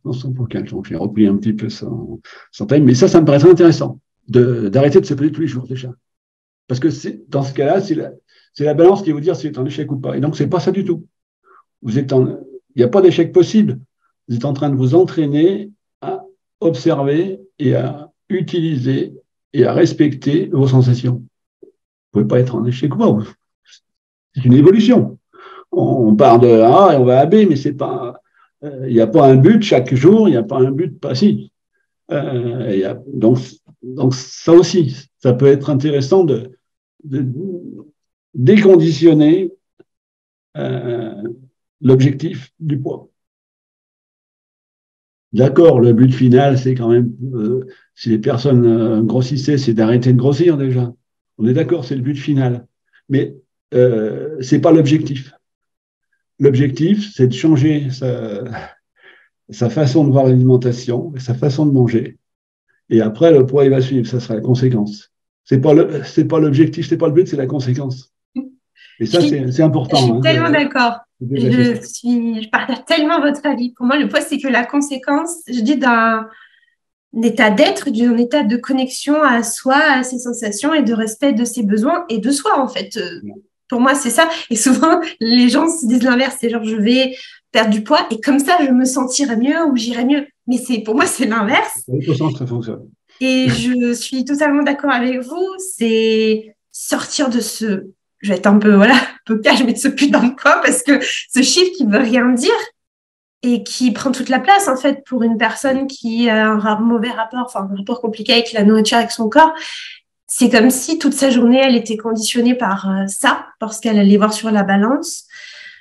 dans son bouquin. Donc, j'ai repris un petit peu son thème, mais ça me paraît très intéressant d'arrêter de se peser tous les jours déjà. Parce que dans ce cas-là, c'est la balance qui va vous dire si c'est un échec ou pas. Et donc, c'est pas ça du tout. Il n'y a pas d'échec possible. Vous êtes en train de vous entraîner à observer et à utiliser et à respecter vos sensations. Vous ne pouvez pas être en échec ou pas. C'est une évolution. On part de A et on va à B, mais c'est pas. Il n'y a pas un but chaque jour. Il n'y a pas un but précis. Donc ça aussi, ça peut être intéressant de déconditionner l'objectif du poids. D'accord, le but final, c'est quand même, si les personnes grossissaient, c'est d'arrêter de grossir déjà. On est d'accord, c'est le but final. Mais c'est pas l'objectif. L'objectif, c'est de changer sa façon de voir l'alimentation, sa façon de manger. Et après, le poids, il va suivre, ça sera la conséquence. C'est pas l'objectif, c'est pas le but, c'est la conséquence. Et ça, c'est important. Je suis tellement d'accord. Je partage tellement votre avis. Pour moi, le poids, c'est que la conséquence, je dis, d'un état d'être, d'un état de connexion à soi, à ses sensations et de respect de ses besoins et de soi, en fait. Pour moi, c'est ça. Et souvent, les gens se disent l'inverse. C'est genre, je vais perdre du poids et comme ça, je me sentirai mieux ou j'irai mieux. Mais pour moi, c'est l'inverse. C'est sens que ça fonctionne. Et je suis totalement d'accord avec vous. C'est sortir de je vais être un peu cash, mais de ce putain de poids, parce que ce chiffre qui veut rien dire et qui prend toute la place, en fait, pour une personne qui a un mauvais rapport, enfin, un rapport compliqué avec la nourriture, avec son corps. C'est comme si toute sa journée, elle était conditionnée par ça, parce qu'elle allait voir sur la balance.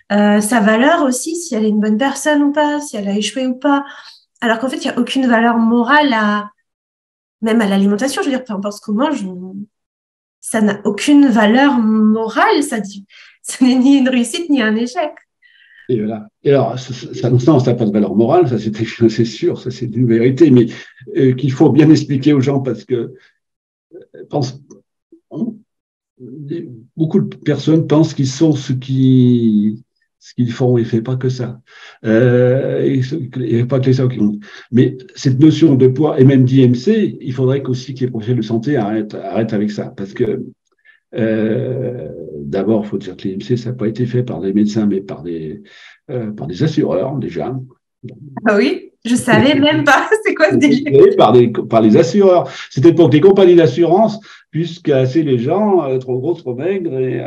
Sa valeur aussi, si elle est une bonne personne ou pas, si elle a échoué ou pas. Alors qu'en fait, il n'y a aucune valeur morale même à l'alimentation. Je veux dire, peu importe ce qu'on mange, ça n'a aucune valeur morale. Ça n'est ni une réussite ni un échec. Et voilà. Et alors, ça n'a pas de valeur morale, ça c'est sûr, ça c'est une vérité, mais qu'il faut bien expliquer aux gens parce que beaucoup de personnes pensent qu'ils sont ce qu'ils font, ils ne font pas que ça. Et pas que les ça qui compte. Mais cette notion de poids et même d'IMC, il faudrait qu'aussi que les professionnels de santé arrêtent avec ça. Parce que d'abord, il faut dire que l'IMC, ça n'a pas été fait par des médecins, mais par des assureurs déjà. Ah oui. Je savais même pas c'est quoi ce délire. Par les assureurs. C'était pour que les compagnies d'assurance puissent casser les gens trop gros, trop maigres et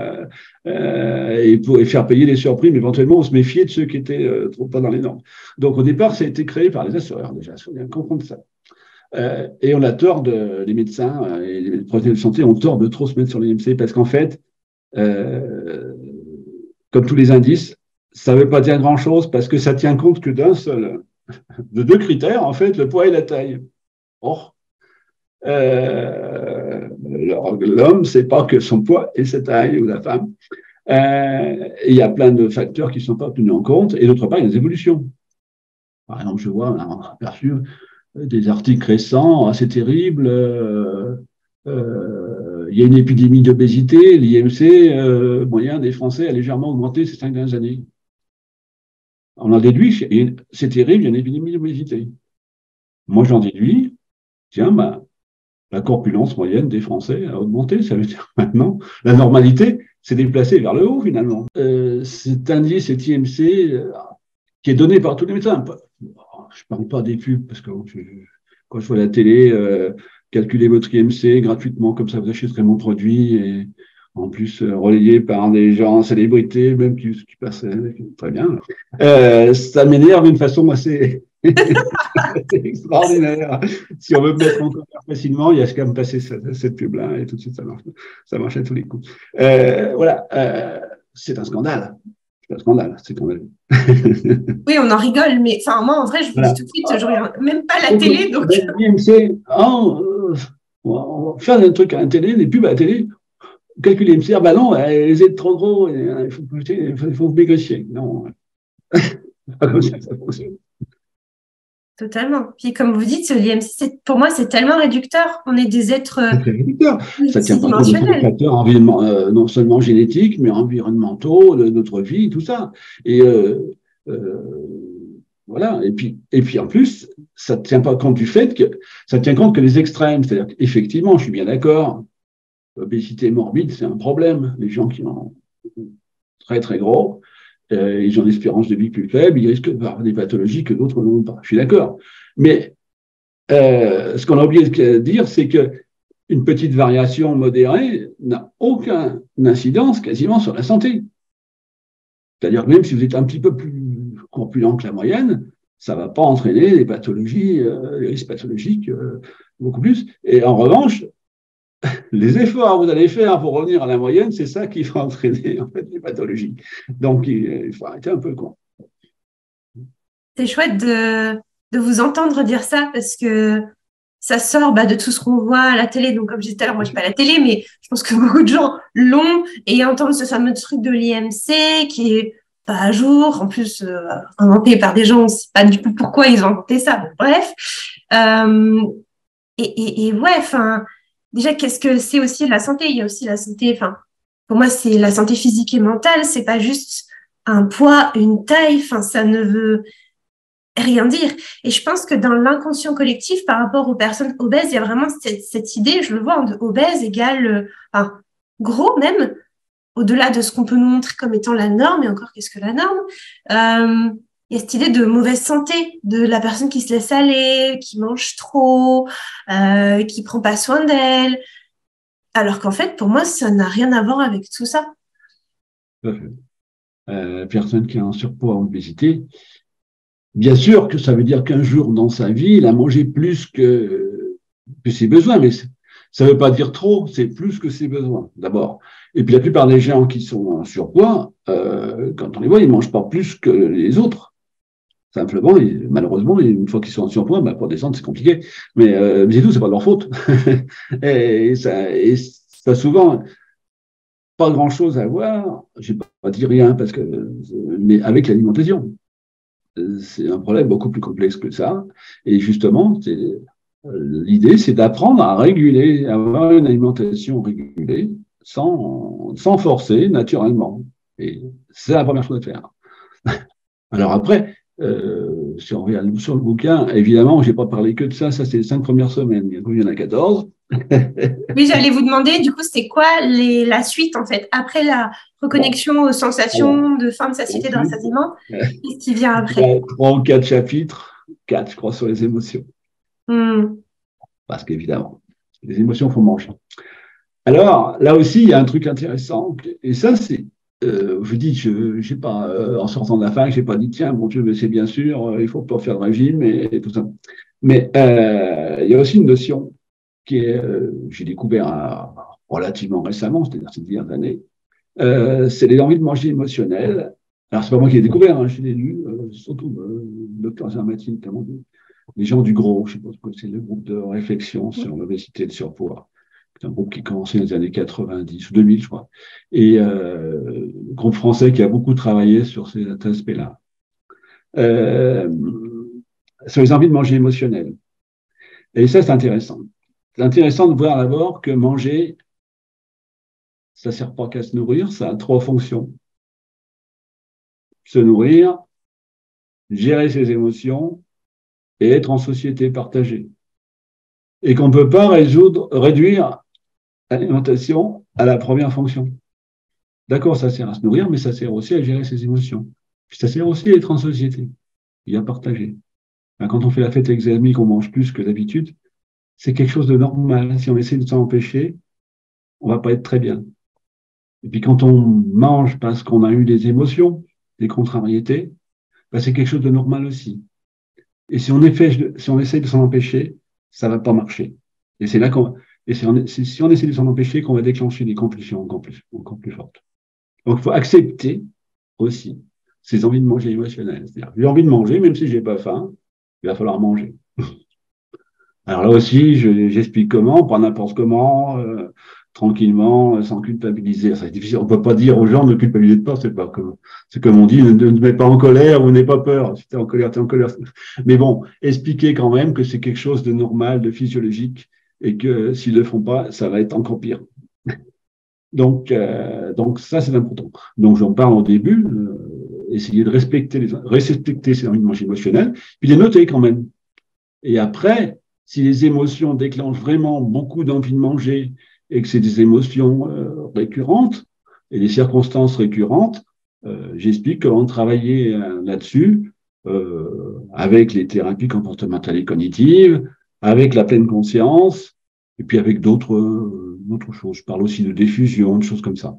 faire payer les surprimes. Éventuellement, on se méfiait de ceux qui étaient trop pas dans les normes. Donc, au départ, ça a été créé par les assureurs, déjà. Il faut bien comprendre ça. Et on a tort les médecins et les professionnels de santé ont tort de trop se mettre sur l'IMC parce qu'en fait, comme tous les indices, ça ne veut pas dire grand-chose parce que ça tient compte que de deux critères, en fait, le poids et la taille. Or, l'homme, c'est pas que son poids et sa taille, ou la femme. Il y a plein de facteurs qui ne sont pas tenus en compte. Et d'autre part, il y a des évolutions. Par exemple, je vois, on a aperçu des articles récents assez terribles. Il y a une épidémie d'obésité. L'IMC moyen des Français a légèrement augmenté ces 5 dernières années. On en déduit, c'est terrible, il y a une épidémie d'obésité. Moi, j'en déduis, tiens, la corpulence moyenne des Français a augmenté. Ça veut dire maintenant, la normalité s'est déplacée vers le haut, finalement. Cet indice, cet IMC, qui est donné par tous les médecins. Je ne parle pas des pubs, parce que quand je vois la télé, calculez votre IMC gratuitement, comme ça vous achèterez mon produit, et en plus relayé par des gens, célébrités, même qui passent très bien. Ça m'énerve d'une façon assez extraordinaire. Si on veut me mettre en colère facilement, il y a qu'à me passer cette pub-là, et tout de suite, ça marche à tous les coups. Voilà, c'est un scandale. C'est un scandale, c'est quand même. Oui, on en rigole, mais moi, en vrai, je vous dis tout de suite, je regarde même pas la télé. Donc... on va faire un truc à la télé, des pubs à la télé. Calculer MC, non, les êtes trop gros, il faut maigrissier. Non, pas comme ça fonctionne. Totalement. Puis comme vous dites, l'IMC, pour moi, c'est tellement réducteur. On est des êtres ça tient pas compte de facteurs non seulement génétiques, mais environnementaux, de notre vie, tout ça. Et voilà. Et puis en plus, ça ne tient pas compte du fait que ça tient compte que les extrêmes. C'est-à-dire qu'effectivement, je suis bien d'accord. L'obésité morbide, c'est un problème. Les gens qui sont très, très gros, ils ont une espérance de vie plus faible, ils risquent d'avoir des pathologies que d'autres n'ont pas. Je suis d'accord. Mais ce qu'on a oublié de dire, c'est qu'une petite variation modérée n'a aucune incidence quasiment sur la santé. C'est-à-dire que même si vous êtes un petit peu plus corpulent que la moyenne, ça ne va pas entraîner des pathologies, des risques pathologiques beaucoup plus. Et en revanche, les efforts que vous allez faire pour revenir à la moyenne, c'est ça qui va entraîner en fait les pathologies. Donc, il faut arrêter un peu, quoi. C'est chouette de vous entendre dire ça parce que ça sort de tout ce qu'on voit à la télé. Donc, comme je disais tout à l'heure, moi, je n'ai pas la télé, mais je pense que beaucoup de gens l'ont et entendent ce fameux truc de l'IMC qui est pas à jour, en plus inventé par des gens, on ne sait pas du tout pourquoi ils ont inventé ça. Bon, bref. Et ouais, déjà, qu'est-ce que c'est aussi la santé? Il y a aussi la santé, pour moi, c'est la santé physique et mentale. C'est pas juste un poids, une taille. Ça ne veut rien dire. Et je pense que dans l'inconscient collectif, par rapport aux personnes obèses, il y a vraiment cette idée, je le vois, obèse égale, gros même, au-delà de ce qu'on peut nous montrer comme étant la norme. Et encore, qu'est-ce que la norme? Il y a cette idée de mauvaise santé, de la personne qui se laisse aller, qui mange trop, qui prend pas soin d'elle. Alors qu'en fait, pour moi, ça n'a rien à voir avec tout ça. Tout à fait. Personne qui a un surpoids ou une obésité, bien sûr que ça veut dire qu'un jour dans sa vie, il a mangé plus que ses besoins, mais ça ne veut pas dire trop, c'est plus que ses besoins, d'abord. Et puis la plupart des gens qui sont en surpoids, quand on les voit, ils ne mangent pas plus que les autres. Simplement, malheureusement, une fois qu'ils sont en surpoids, pour descendre, c'est compliqué. Mais c'est tout, c'est pas de leur faute. et ça souvent pas grand-chose à voir, je n'ai pas dit rien, mais avec l'alimentation. C'est un problème beaucoup plus complexe que ça. Et justement, l'idée, c'est d'apprendre à réguler, à avoir une alimentation régulée, sans forcer, naturellement. Et c'est la première chose à faire. Alors après, si on regarde sur le bouquin, évidemment, je n'ai pas parlé que de ça, c'est les 5 premières semaines. Il y en a 14. Oui, j'allais vous demander, du coup, c'est quoi la suite, en fait, après la reconnexion aux sensations de faim, de satiété, de rassasiement, qu'est-ce qui vient après? 3 ou 4 chapitres 4, je crois, sur les émotions. Mm. Parce qu'évidemment, les émotions font manger. Alors, là aussi, il y a un truc intéressant. Et ça, c'est, je dis, je n'ai pas, en sortant de la fac, je n'ai pas dit, tiens, mon Dieu, mais c'est bien sûr, il ne faut pas faire de régime et tout ça. Mais il y a aussi une notion qui est, j'ai découvert relativement récemment, c'est-à-dire ces dernières années, c'est les envies de manger émotionnelles. Alors, c'est pas moi qui l'ai découvert, hein, je l'ai lu, surtout le docteur Zermatt, notamment les gens du GROS, je ne sais pas si c'est le groupe de réflexion sur l'obésité et le surpoids. C'est un groupe qui a commencé dans les années 90 ou 2000, je crois. Et groupe français qui a beaucoup travaillé sur cet aspect-là. Sur les envies de manger émotionnelles. Et ça, c'est intéressant. C'est intéressant de voir d'abord que manger, ça ne sert pas qu'à se nourrir, ça a 3 fonctions. Se nourrir, gérer ses émotions et être en société partagée. Et qu'on ne peut pas réduire l'alimentation à la première fonction. D'accord, ça sert à se nourrir, mais ça sert aussi à gérer ses émotions. Puis ça sert aussi à être en société et à partager. Quand on fait la fête avec ses amis, qu'on mange plus que d'habitude, c'est quelque chose de normal. Si on essaie de s'en empêcher, on ne va pas être très bien. Et puis quand on mange parce qu'on a eu des émotions, des contrariétés, ben c'est quelque chose de normal aussi. Et si on essaie de s'en empêcher, ça ne va pas marcher. Et c'est là si on essaie de s'en empêcher qu'on va déclencher des compulsions encore plus fortes. Donc, il faut accepter aussi ces envies de manger émotionnelles. C'est-à-dire, j'ai envie de manger, même si je n'ai pas faim, il va falloir manger. Alors là aussi, j'explique comment, pas n'importe comment, tranquillement, sans culpabiliser. C'est difficile. On ne peut pas dire aux gens ne culpabilisez pas, c'est comme on dit, ne mets pas en colère ou n'aie pas peur. Si tu es en colère, tu es en colère. Mais bon, expliquer quand même que c'est quelque chose de normal, de physiologique, et que s'ils ne le font pas, ça va être encore pire. Donc ça, c'est important. Donc, j'en parle au début, essayer de respecter ces envies de manger émotionnelles, puis les noter quand même. Et après, si les émotions déclenchent vraiment beaucoup d'envie de manger et que c'est des émotions récurrentes et des circonstances récurrentes, j'explique comment travailler là-dessus avec les thérapies comportementales et cognitives, avec la pleine conscience, et puis avec d'autres choses. Je parle aussi de diffusion, de choses comme ça.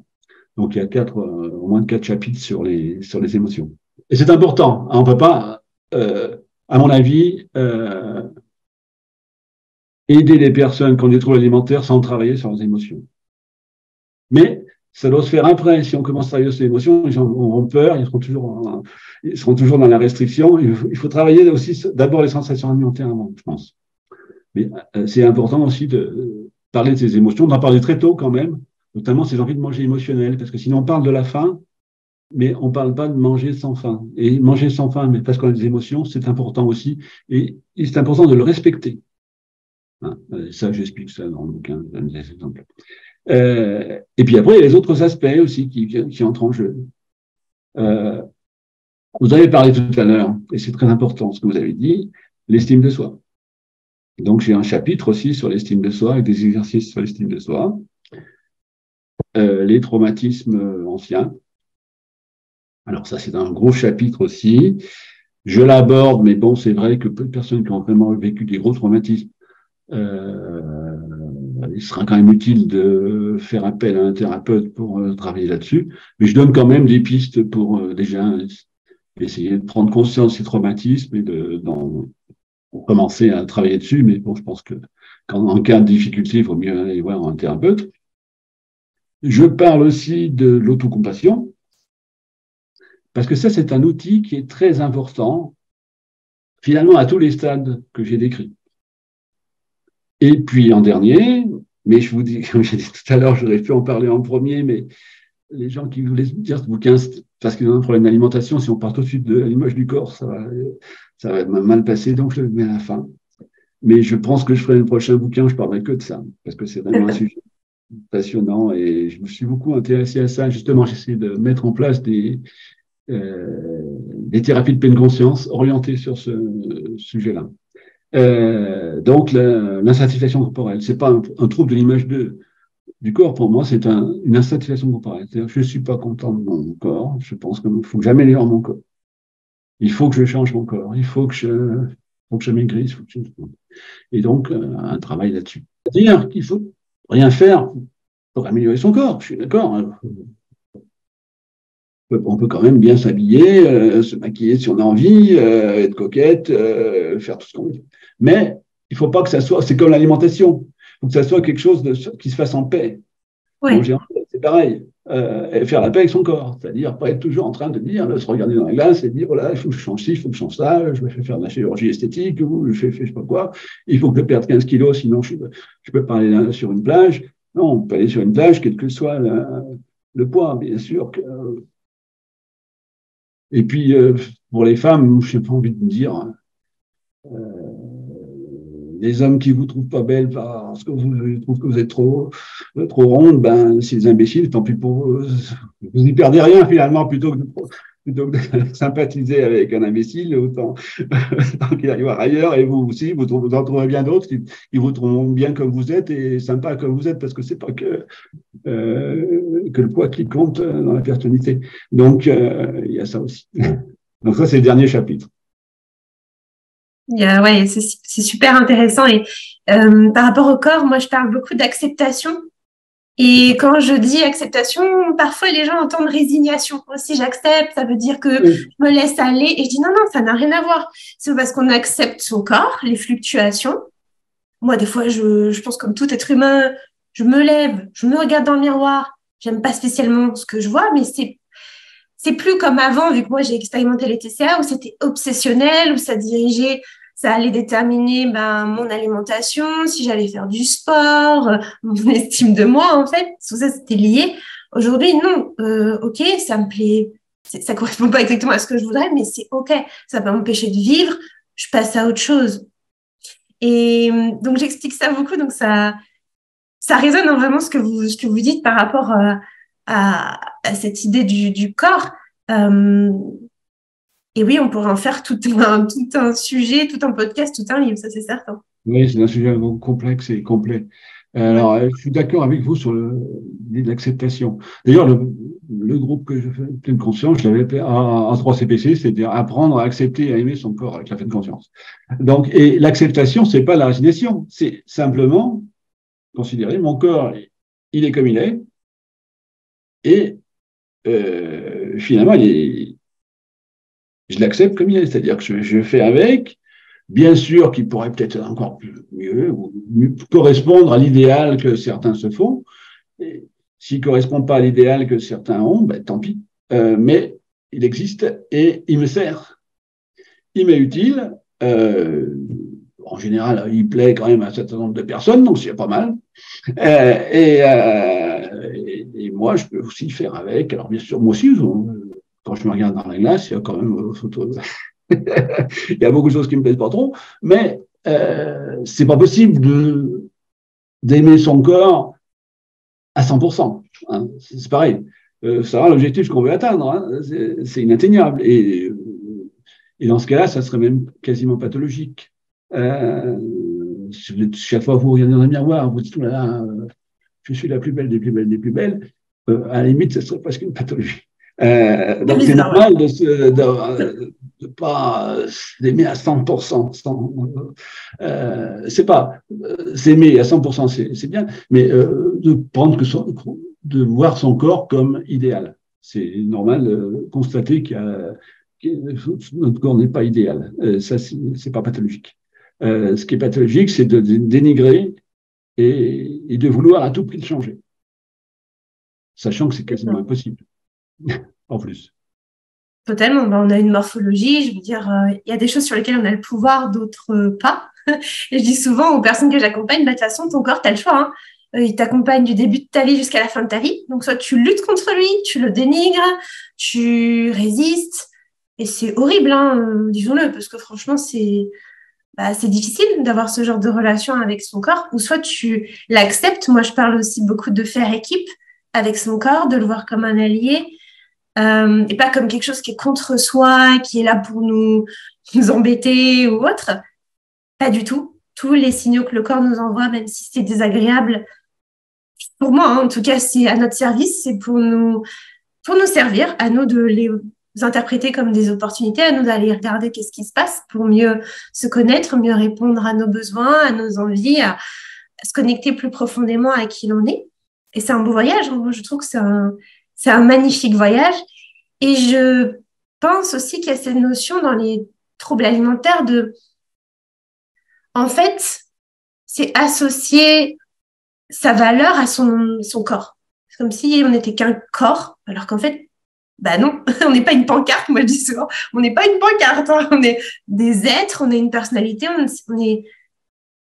Donc, il y a au moins 4 chapitres sur les émotions. Et c'est important. On ne peut pas, à mon avis, aider les personnes qui ont des troubles alimentaires sans travailler sur leurs émotions. Mais ça doit se faire après. Si on commence à travailler sur les émotions, les gens auront peur, ils seront toujours dans la restriction. Il faut travailler aussi d'abord les sensations alimentaires avant, je pense. Mais c'est important aussi de parler de ces émotions, d'en parler très tôt quand même, notamment ces envies de manger émotionnelles, parce que sinon on parle de la faim, mais on ne parle pas de manger sans faim. Et manger sans faim, mais parce qu'on a des émotions, c'est important aussi. Et c'est important de le respecter. Ça, j'explique ça dans le bouquin, je donne des exemples. Et puis après, il y a les autres aspects aussi qui entrent en jeu. Vous avez parlé tout à l'heure, et c'est très important ce que vous avez dit, l'estime de soi. Donc, j'ai un chapitre aussi sur l'estime de soi, avec des exercices sur l'estime de soi, les traumatismes anciens. Alors ça, c'est un gros chapitre aussi. Je l'aborde, mais bon, c'est vrai que peu de personnes qui ont vraiment vécu des gros traumatismes, il sera quand même utile de faire appel à un thérapeute pour travailler là-dessus. Mais je donne quand même des pistes pour déjà essayer de prendre conscience de ces traumatismes et d'en commencer à travailler dessus. Mais bon, je pense que en cas de difficulté, il vaut mieux aller voir un thérapeute. Je parle aussi de l'autocompassion, parce que ça, c'est un outil qui est très important, finalement, à tous les stades que j'ai décrits. Et puis, en dernier, mais je vous dis, comme j'ai dit tout à l'heure, j'aurais pu en parler en premier, mais les gens qui voulaient dire ce bouquin, parce qu'ils ont un problème d'alimentation, si on part tout de suite de l'image du corps, ça va mal passer, donc je le mets à la fin. Mais je pense que je ferai le prochain bouquin où je parlerai que de ça, parce que c'est vraiment un sujet passionnant et je me suis beaucoup intéressé à ça. Justement, j'essaie de mettre en place des thérapies de pleine conscience orientées sur ce sujet-là. Donc, l'insatisfaction corporelle, c'est pas un trouble de l'image du corps. Pour moi, c'est une insatisfaction corporelle. C'est-à-dire que je ne suis pas content de mon corps. Je pense qu'il ne faut que j'améliore mon corps. Il faut que je change mon corps. Il faut que je maigrisse. Et donc, un travail là-dessus. C'est-à-dire qu'il faut rien faire pour améliorer son corps. Je suis d'accord. Hein. On peut quand même bien s'habiller, se maquiller si on a envie, être coquette, faire tout ce qu'on veut. Mais il ne faut pas que ça soit, c'est comme l'alimentation, il faut que ça soit quelque chose qui se fasse en paix. Oui. Manger, c'est pareil, faire la paix avec son corps, c'est-à-dire pas être toujours en train de dire, se regarder dans la glace et dire, voilà, il faut que je change ci, il faut que je change ça, je vais faire de la chirurgie esthétique, ou je sais pas quoi, il faut que je perde 15 kilos, sinon je peux pas aller sur une plage. Non, on peut aller sur une plage, quel que soit le poids, bien sûr que. Et puis, pour les femmes, je n'ai pas envie de me dire, les hommes qui vous trouvent pas belle parce que vous trouvent que vous êtes trop ronde, ben, c'est des imbéciles, tant pis pour eux. Vous n'y perdez rien finalement, plutôt que de sympathiser avec un imbécile, autant qu'il aille voir ailleurs, et vous aussi, vous en trouverez bien d'autres qui vous trouveront bien comme vous êtes et sympa comme vous êtes, parce que c'est pas que le poids qui compte dans la personnalité. Donc, il y a ça aussi. Donc ça, c'est le dernier chapitre. Ouais, c'est super intéressant. Et par rapport au corps, moi, je parle beaucoup d'acceptation. Et quand je dis acceptation, parfois les gens entendent résignation. Si j'accepte, ça veut dire que je me laisse aller. Et je dis non, ça n'a rien à voir. C'est parce qu'on accepte son corps, les fluctuations. Moi, des fois, je pense comme tout être humain, je me lève, je me regarde dans le miroir. J'aime pas spécialement ce que je vois, mais c'est plus comme avant, vu que moi, j'ai expérimenté les TCA, où c'était obsessionnel, où ça allait déterminer mon alimentation, si j'allais faire du sport, mon estime de moi, en fait. Tout ça, c'était lié. Aujourd'hui, non. OK, ça me plaît. Ça correspond pas exactement à ce que je voudrais, mais c'est OK. Ça va pas m'empêcher de vivre. Je passe à autre chose. Et donc, j'explique ça beaucoup. Donc, ça résonne vraiment ce que vous dites par rapport à cette idée du corps. Et oui, on pourrait en faire tout un sujet, tout un podcast, tout un livre, ça c'est certain. Oui, c'est un sujet complexe et complet. Alors, je suis d'accord avec vous sur l'idée de l'acceptation. D'ailleurs, le groupe que je fais, pleine conscience, je l'avais appelé A3CPC, c'est-à-dire apprendre à accepter et à aimer son corps avec la pleine conscience. Donc, et l'acceptation, c'est pas la résignation, c'est simplement considérer mon corps, il est comme il est, et finalement, je l'accepte comme il est, c'est-à-dire que je fais avec. Bien sûr qu'il pourrait peut-être encore mieux correspondre à l'idéal que certains se font. S'il ne correspond pas à l'idéal que certains ont, ben, tant pis. Mais il existe et il me sert. Il m'est utile. En général, il plaît quand même à un certain nombre de personnes, donc c'est pas mal. Et moi, je peux aussi faire avec. Alors bien sûr, moi aussi, quand je me regarde dans la glace, il y a quand même il y a beaucoup de choses qui me plaisent pas trop, mais c'est pas possible d'aimer son corps à 100%. Hein. C'est pareil. Ça sera l'objectif qu'on veut atteindre. Hein. C'est inatteignable. Et dans ce cas-là, ça serait même quasiment pathologique. Chaque fois que vous regardez dans un miroir, vous dites, je suis la plus belle des plus belles des plus belles. À la limite, ce serait presque une pathologie. Donc c'est normal de pas s'aimer à 100%. C'est pas s'aimer à 100%, c'est bien, mais de prendre de voir son corps comme idéal. C'est normal de constater que notre corps n'est pas idéal. Ça, c'est pas pathologique. Ce qui est pathologique, c'est de dénigrer et de vouloir à tout prix le changer, sachant que c'est quasiment impossible. En plus. Totalement. On a une morphologie, je veux dire, il y a des choses sur lesquelles on a le pouvoir, d'autres pas. Et je dis souvent aux personnes que j'accompagne, de toute façon, ton corps, tu as le choix. Hein. Il t'accompagne du début de ta vie jusqu'à la fin de ta vie. Donc, soit tu luttes contre lui, tu le dénigres, tu résistes. Et c'est horrible, hein, disons-le, parce que franchement, c'est difficile d'avoir ce genre de relation avec son corps. Ou soit tu l'acceptes. Moi, je parle aussi beaucoup de faire équipe avec son corps, de le voir comme un allié. Et pas comme quelque chose qui est contre soi, qui est là pour nous embêter ou autre. Pas du tout. Tous les signaux que le corps nous envoie, même si c'est désagréable, pour moi, hein, en tout cas, c'est à notre service, c'est pour nous servir, à nous de interpréter comme des opportunités, à nous d'aller regarder qu'est-ce qui se passe pour mieux se connaître, mieux répondre à nos besoins, à nos envies, à se connecter plus profondément à qui l'on est. Et c'est un beau voyage. Moi, je trouve que c'est un magnifique voyage. Et je pense aussi qu'il y a cette notion dans les troubles alimentaires en fait, c'est associer sa valeur à son corps. C'est comme si on n'était qu'un corps, alors qu'en fait, bah non, on n'est pas une pancarte, moi je dis souvent. On n'est pas une pancarte, hein. On est des êtres, on a une personnalité, on est,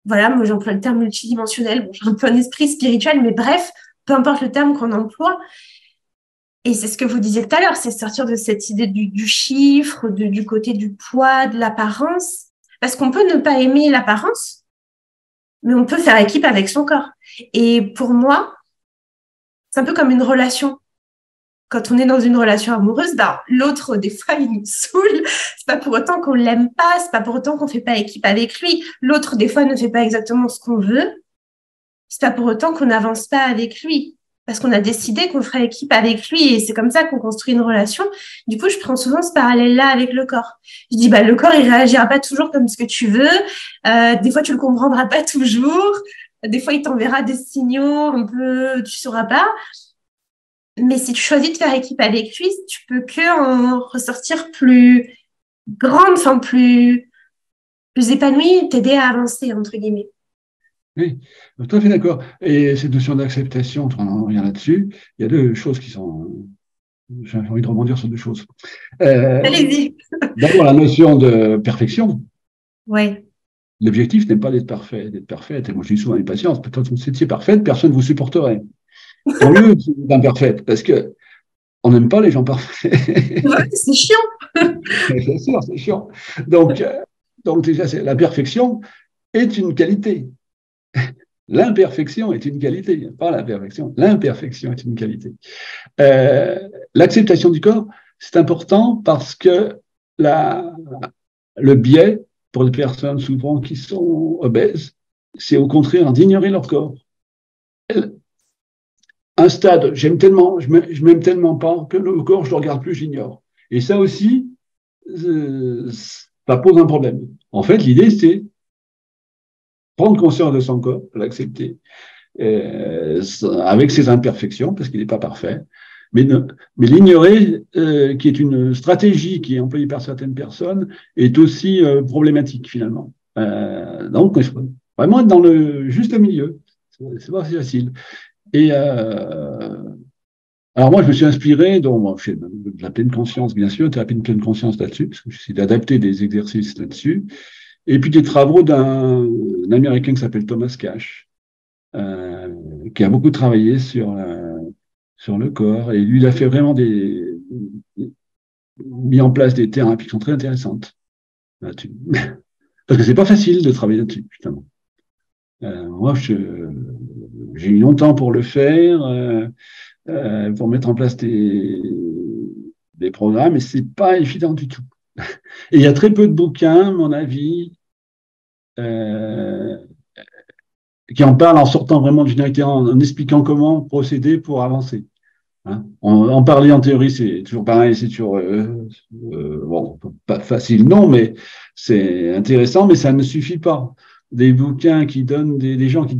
voilà, moi j'emploie le terme multidimensionnel, bon, j'ai un peu un esprit spirituel, mais bref, peu importe le terme qu'on emploie. Et c'est ce que vous disiez tout à l'heure, c'est sortir de cette idée du chiffre, du côté du poids, de l'apparence. Parce qu'on peut ne pas aimer l'apparence, mais on peut faire équipe avec son corps. Et pour moi, c'est un peu comme une relation. Quand on est dans une relation amoureuse, ben, l'autre, des fois, il nous saoule. C'est pas pour autant qu'on l'aime pas, c'est pas pour autant qu'on fait pas équipe avec lui. L'autre, des fois, ne fait pas exactement ce qu'on veut. C'est pas pour autant qu'on n'avance pas avec lui. Parce qu'on a décidé qu'on ferait équipe avec lui et c'est comme ça qu'on construit une relation. Du coup, je prends souvent ce parallèle-là avec le corps. Je dis, bah, le corps, il réagira pas toujours comme ce que tu veux. Des fois, tu le comprendras pas toujours. Des fois, il t'enverra des signaux un peu, tu sauras pas. Mais si tu choisis de faire équipe avec lui, tu peux que en ressortir plus grande, enfin plus épanouie, t'aider à avancer, entre guillemets. Oui, tout à fait d'accord. Et cette notion d'acceptation, on revient là-dessus, il y a deux choses qui sont... J'ai envie de rebondir sur deux choses. Allez-y. D'abord, la notion de perfection. Oui. L'objectif n'est pas d'être parfait, d'être parfaite. Et moi, je dis souvent à mes patients, peut-être que vous étiez parfaite, personne ne vous supporterait. Tant mieux d'imparfaite, parce que on n'aime pas les gens parfaits. Ouais, c'est chiant. C'est sûr, c'est chiant. Donc déjà, la perfection est une qualité. L'imperfection est une qualité, pas la perfection. L'imperfection est une qualité. L'acceptation du corps, c'est important parce que le biais pour les personnes souvent qui sont obèses, c'est au contraire d'ignorer leur corps. Un stade, je m'aime tellement pas que le corps, je le regarde plus, j'ignore. Et ça aussi, ça pose un problème. En fait, l'idée, c'est prendre conscience de son corps, l'accepter, avec ses imperfections, parce qu'il n'est pas parfait, mais l'ignorer, qui est une stratégie qui est employée par certaines personnes, est aussi problématique finalement. Donc, vraiment être dans le juste milieu, c'est pas si facile. Et alors moi, je me suis inspiré, donc je fais de la pleine conscience, bien sûr, thérapie de pleine conscience là-dessus, parce que j'essaie d'adapter des exercices là-dessus. Et puis des travaux d'un Américain qui s'appelle Thomas Cash, qui a beaucoup travaillé sur le corps. Et lui, il a fait vraiment mis en place des thérapies qui sont très intéressantes là-dessus. Parce que c'est pas facile de travailler là-dessus, justement. Moi, j'ai eu longtemps pour le faire, pour mettre en place des programmes, et c'est pas évident du tout. Et il y a très peu de bouquins, à mon avis, qui en parlent en sortant vraiment du généralité, en expliquant comment procéder pour avancer. Hein. En parler en théorie, c'est toujours pareil, c'est toujours bon, pas facile, non, mais c'est intéressant, mais ça ne suffit pas. Des bouquins qui donnent des gens qui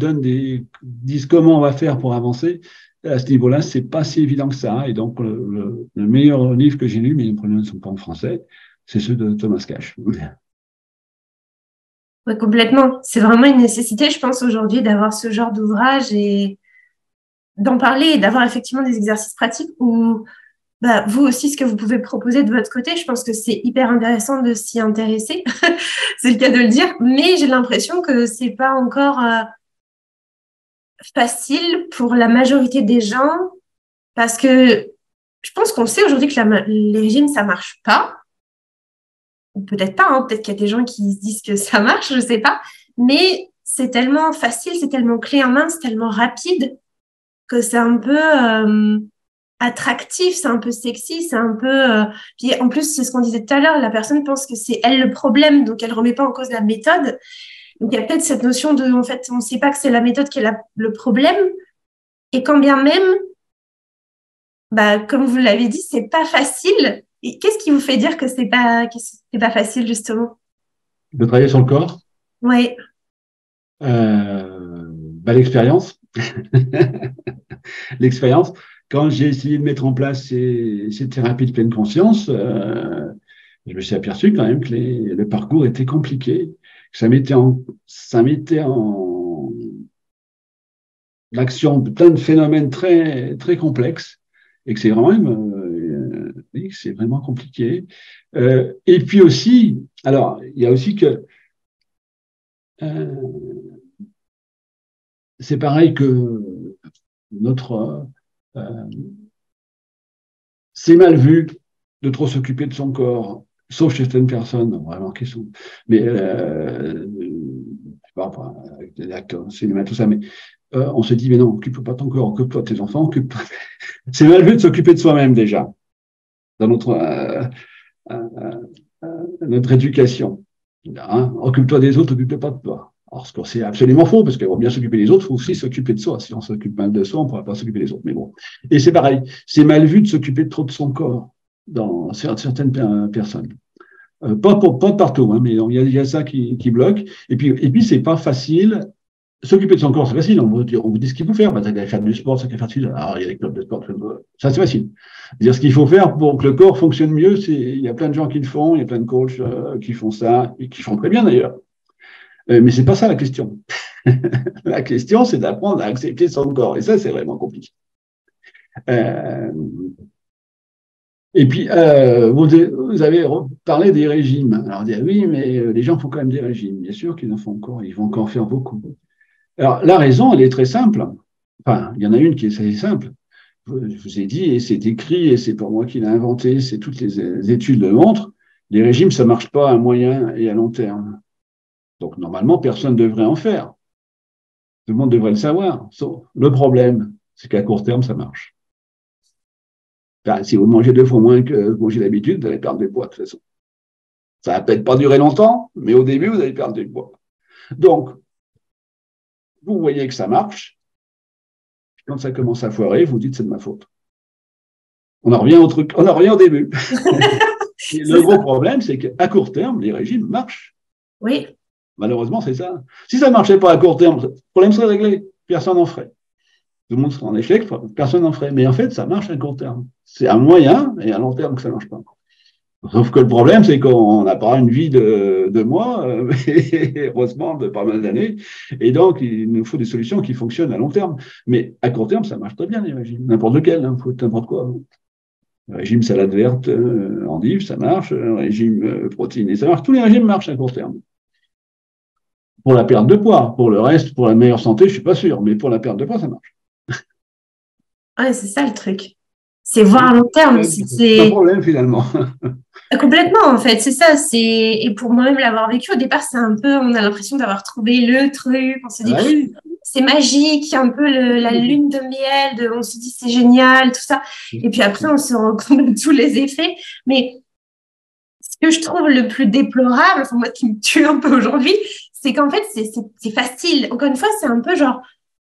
disent comment on va faire pour avancer. À ce niveau-là, c'est pas si évident que ça. Et donc, le meilleur livre que j'ai lu, mais les premiers ne sont pas en français, c'est ceux de Thomas Cash. Oui, complètement. C'est vraiment une nécessité, je pense, aujourd'hui, d'avoir ce genre d'ouvrage et d'en parler et d'avoir effectivement des exercices pratiques où bah, vous aussi, ce que vous pouvez proposer de votre côté, je pense que c'est hyper intéressant de s'y intéresser. C'est le cas de le dire, mais j'ai l'impression que c'est pas encore facile pour la majorité des gens parce que je pense qu'on sait aujourd'hui que les régimes, ça marche pas. Peut-être pas, hein, peut-être qu'il y a des gens qui se disent que ça marche, je sais pas. Mais c'est tellement facile, c'est tellement clé en main, c'est tellement rapide que c'est un peu attractif, c'est un peu sexy, c'est un peu... Puis en plus, c'est ce qu'on disait tout à l'heure, la personne pense que c'est elle le problème, donc elle remet pas en cause la méthode. Donc il y a peut-être cette notion de, en fait, on ne sait pas que c'est la méthode qui est le problème. Et quand bien même, bah, comme vous l'avez dit, c'est pas facile. qu'est-ce qui vous fait dire que c'est pas facile, justement? De travailler sur le corps, Oui. l'expérience. L'expérience. Quand j'ai essayé de mettre en place ces thérapies de pleine conscience, je me suis aperçu quand même que le parcours était compliqué. Ça mettait en l'action de plein de phénomènes très, très complexes et que c'est oui, que c'est vraiment compliqué. Et puis aussi, alors, il y a aussi que c'est pareil que c'est mal vu de trop s'occuper de son corps, sauf chez certaines personnes, vraiment qui sont, mais je sais pas, avec des acteurs, cinéma, tout ça, mais on se dit, mais non, occupe-toi pas de ton corps, occupe-toi de tes enfants, occupe-toi. C'est mal vu de s'occuper de soi-même déjà, dans notre éducation. Hein, occupe-toi des autres, occupe-toi pas de toi. Alors, c'est absolument faux, parce qu'on bien s'occuper des autres, il faut aussi s'occuper de soi. Si on s'occupe mal de soi, on ne pourra pas s'occuper des autres. Mais bon. Et c'est pareil, c'est mal vu de s'occuper trop de son corps dans certaines personnes. Pas partout, hein, mais il y a ça qui bloque. Et puis c'est pas facile. S'occuper de son corps, c'est facile. On vous dit ce qu'il faut faire. Bah, t'as faire du sport, ça qu'à faire facile. Alors, il y a des clubs de sport. Ça, c'est facile. Dire ce qu'il faut faire pour que le corps fonctionne mieux, il y a plein de gens qui le font. Il y a plein de coachs qui font ça et qui font très bien d'ailleurs. Mais c'est pas ça la question. La question, c'est d'apprendre à accepter son corps. Et ça, c'est vraiment compliqué. Et puis, vous avez parlé des régimes. Alors, on dit, oui, mais les gens font quand même des régimes. Bien sûr qu'ils en font encore. Ils vont encore faire beaucoup. Alors, la raison, elle est très simple. Enfin, il y en a une qui est assez simple. Je vous ai dit, et c'est écrit, et c'est pas moi qui l'ai inventé, c'est toutes les études le montrent, les régimes, ça marche pas à moyen et à long terme. Donc, normalement, personne ne devrait en faire. Tout le monde devrait le savoir. Le problème, c'est qu'à court terme, ça marche. Enfin, si vous mangez 2 fois moins que vous mangez d'habitude, vous allez perdre du poids, de toute façon. Ça va peut-être pas durer longtemps, mais au début, vous allez perdre du poids. Donc, vous voyez que ça marche. Quand ça commence à foirer, vous dites c'est de ma faute. On en revient au début. Le gros problème, c'est qu'à court terme, les régimes marchent. Oui. Malheureusement, c'est ça. Si ça ne marchait pas à court terme, le problème serait réglé. Personne n'en ferait. Tout le monde serait en échec, personne n'en ferait. Mais en fait, ça marche à court terme. C'est à moyen et à long terme que ça ne marche pas. Sauf que le problème, c'est qu'on n'a pas une vie de mois, heureusement, de pas mal d'années. Et donc, il nous faut des solutions qui fonctionnent à long terme. Mais à court terme, ça marche très bien, les régimes. N'importe lequel, hein, faut n'importe quoi. Le régime salade verte, endive, ça marche. Le régime protéiné, ça marche. Tous les régimes marchent à court terme. Pour la perte de poids. Pour le reste, pour la meilleure santé, je suis pas sûr. Mais pour la perte de poids, ça marche. Ouais, c'est ça le truc. C'est voir à long terme. C'est pas un problème, finalement. Complètement, en fait, c'est ça. Et pour moi-même l'avoir vécu, au départ, c'est un peu, on a l'impression d'avoir trouvé le truc. On se dit, oui. C'est magique, il y a un peu la lune de miel, on se dit c'est génial, tout ça. Et puis après, on se rend compte de tous les effets. Mais ce que je trouve le plus déplorable, enfin moi qui me tue un peu aujourd'hui, c'est qu'en fait, c'est facile. Encore une fois, c'est un peu genre,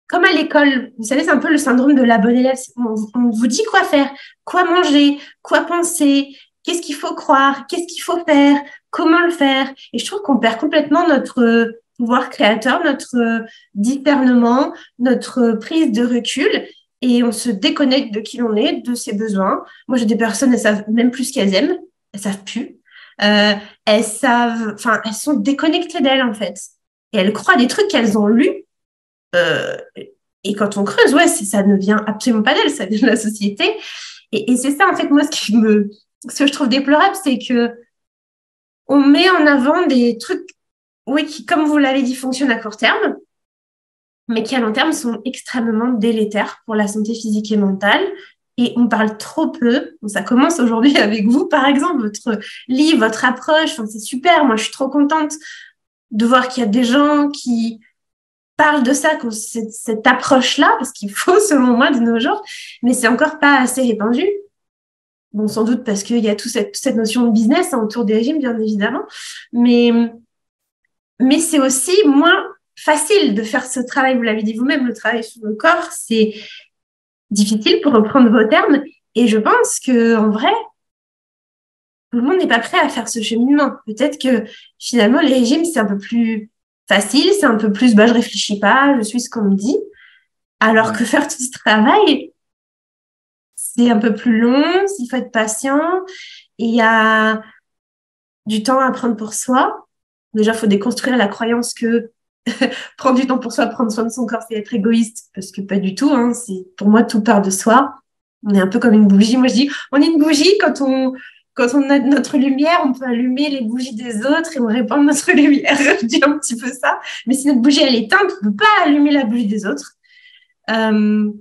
comme à l'école, vous savez, c'est un peu le syndrome de la bonne élève. On vous dit quoi faire, quoi manger, quoi penser, qu'est-ce qu'il faut croire, qu'est-ce qu'il faut faire, comment le faire. Et je trouve qu'on perd complètement notre pouvoir créateur, notre discernement, notre prise de recul. Et on se déconnecte de qui l'on est, de ses besoins. Moi, j'ai des personnes, elles savent même plus ce qu'elles aiment. Elles savent plus. Elles sont déconnectées d'elles, en fait. Et elles croient des trucs qu'elles ont lus. Et quand on creuse, ouais, ça ne vient absolument pas d'elle, ça vient de la société. Et c'est ça, en fait, moi, ce que je trouve déplorable, c'est que on met en avant des trucs, oui, qui, comme vous l'avez dit, fonctionnent à court terme, mais qui, à long terme, sont extrêmement délétères pour la santé physique et mentale. Et on parle trop peu. Ça commence aujourd'hui avec vous, par exemple, votre livre, votre approche. Enfin, c'est super. Moi, je suis trop contente de voir qu'il y a des gens qui parlent de ça, cette approche-là, parce qu'il faut, selon moi, de nos jours, mais c'est encore pas assez répandu. Bon, sans doute parce qu'il y a toute cette notion de business autour des régimes, bien évidemment, mais c'est aussi moins facile de faire ce travail. Vous l'avez dit vous-même, le travail sur le corps, c'est difficile pour reprendre vos termes, et je pense que en vrai, tout le monde n'est pas prêt à faire ce cheminement. Peut-être que finalement, les régimes, c'est un peu plus facile, c'est un peu plus, je réfléchis pas, je suis ce qu'on me dit. Alors que faire tout ce travail, c'est un peu plus long, il faut être patient, et il y a du temps à prendre pour soi. Déjà, il faut déconstruire la croyance que prendre du temps pour soi, prendre soin de son corps, c'est être égoïste, parce que pas du tout. C'est, pour moi, tout part de soi. On est un peu comme une bougie. Moi, je dis, on est une bougie quand on a notre lumière, on peut allumer les bougies des autres et on répand notre lumière. Je dis un petit peu ça. Mais si notre bougie elle est éteinte, on ne peut pas allumer la bougie des autres. Donc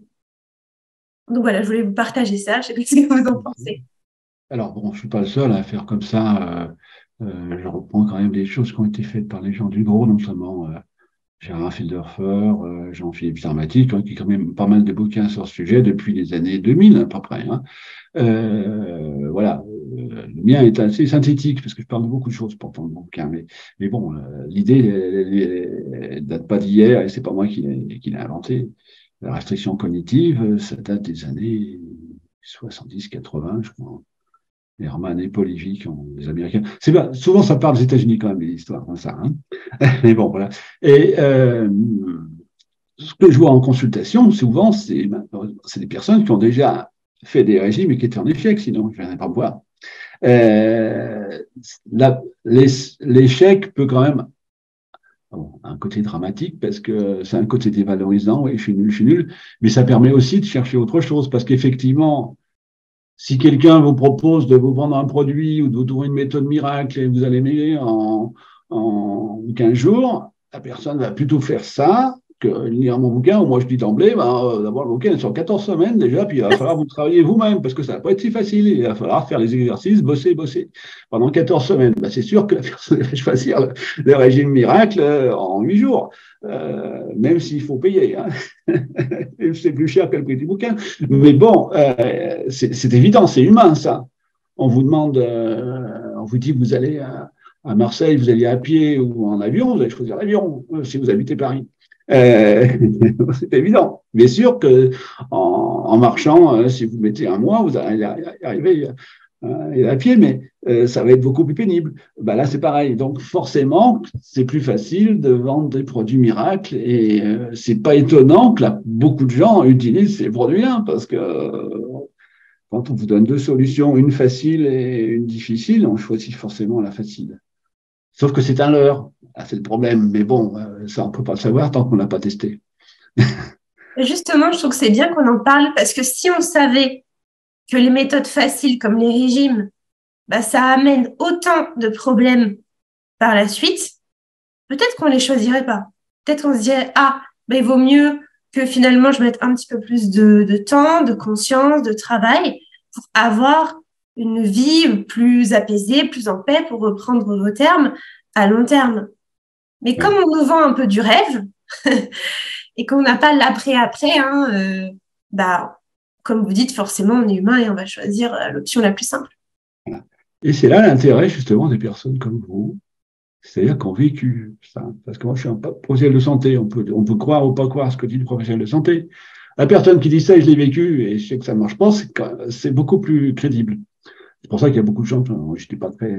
voilà, je voulais vous partager ça. Je ne sais pas ce que vous en pensez. Alors bon, je ne suis pas le seul à faire comme ça. Je reprends quand même des choses qui ont été faites par les gens du gros, notamment Gérard Filderfer, Jean-Philippe Sarmatique, qui a quand même pas mal de bouquins sur ce sujet depuis les années 2000 à peu près. Voilà, le mien est assez synthétique parce que je parle de beaucoup de choses pourtant dans le bouquin, mais bon, l'idée ne date pas d'hier et c'est pas moi qui l'ai inventé. La restriction cognitive, ça date des années 70-80, je crois. Herman et Paul Levy, les Américains. Souvent, ça part des États-Unis quand même, les histoires comme ça. Mais bon, voilà. Et ce que je vois en consultation, souvent, c'est des personnes qui ont déjà fait des régimes et qui étaient en échec, sinon je ne viendrais pas me voir. L'échec peut quand même avoir un côté dramatique parce que c'est un côté dévalorisant, oui, je suis nul, mais ça permet aussi de chercher autre chose parce qu'effectivement, si quelqu'un vous propose de vous vendre un produit ou de vous trouver une méthode miracle et vous allez m'aider en 15 jours, la personne va plutôt faire ça que lire mon bouquin où moi je dis d'emblée, d'abord le bouquin est sur 14 semaines déjà, puis il va falloir vous travailler vous-même parce que ça va pas être si facile. Il va falloir faire les exercices, bosser pendant 14 semaines. C'est sûr que la personne va choisir le régime miracle en 8 jours. Même s'il faut payer. C'est plus cher que le prix du bouquin. Mais bon, c'est évident, c'est humain, ça. On vous demande, on vous dit que vous allez à Marseille, vous allez à pied ou en avion, vous allez choisir l'avion si vous habitez Paris. C'est évident. Bien sûr que en marchant, si vous mettez un mois, vous allez arriver à pied, mais ça va être beaucoup plus pénible. Là, c'est pareil. Donc, forcément, c'est plus facile de vendre des produits miracles et c'est pas étonnant que beaucoup de gens utilisent ces produits-là parce que quand on vous donne deux solutions, une facile et une difficile, on choisit forcément la facile. Sauf que c'est un leurre. C'est le problème. Mais bon, ça, on ne peut pas le savoir tant qu'on ne l'a pas testé. Justement, je trouve que c'est bien qu'on en parle parce que si on savait que les méthodes faciles comme les régimes, ça amène autant de problèmes par la suite, peut-être qu'on ne les choisirait pas. Peut-être qu'on se dirait, il vaut mieux que finalement je mette un petit peu plus de temps, de conscience, de travail pour avoir une vie plus apaisée, plus en paix, pour reprendre vos termes, à long terme. Mais comme on nous vend un peu du rêve et qu'on n'a pas l'après-après, comme vous dites, forcément, on est humain et on va choisir l'option la plus simple. Voilà. Et c'est là l'intérêt, justement, des personnes comme vous, c'est-à-dire qui ont vécu ça. Parce que moi, je suis un professionnel de santé. On peut croire ou pas croire ce que dit le professionnel de santé. La personne qui dit ça, je l'ai vécu et je sais que ça ne marche pas, c'est beaucoup plus crédible. C'est pour ça qu'il y a beaucoup de gens, je ne suis pas très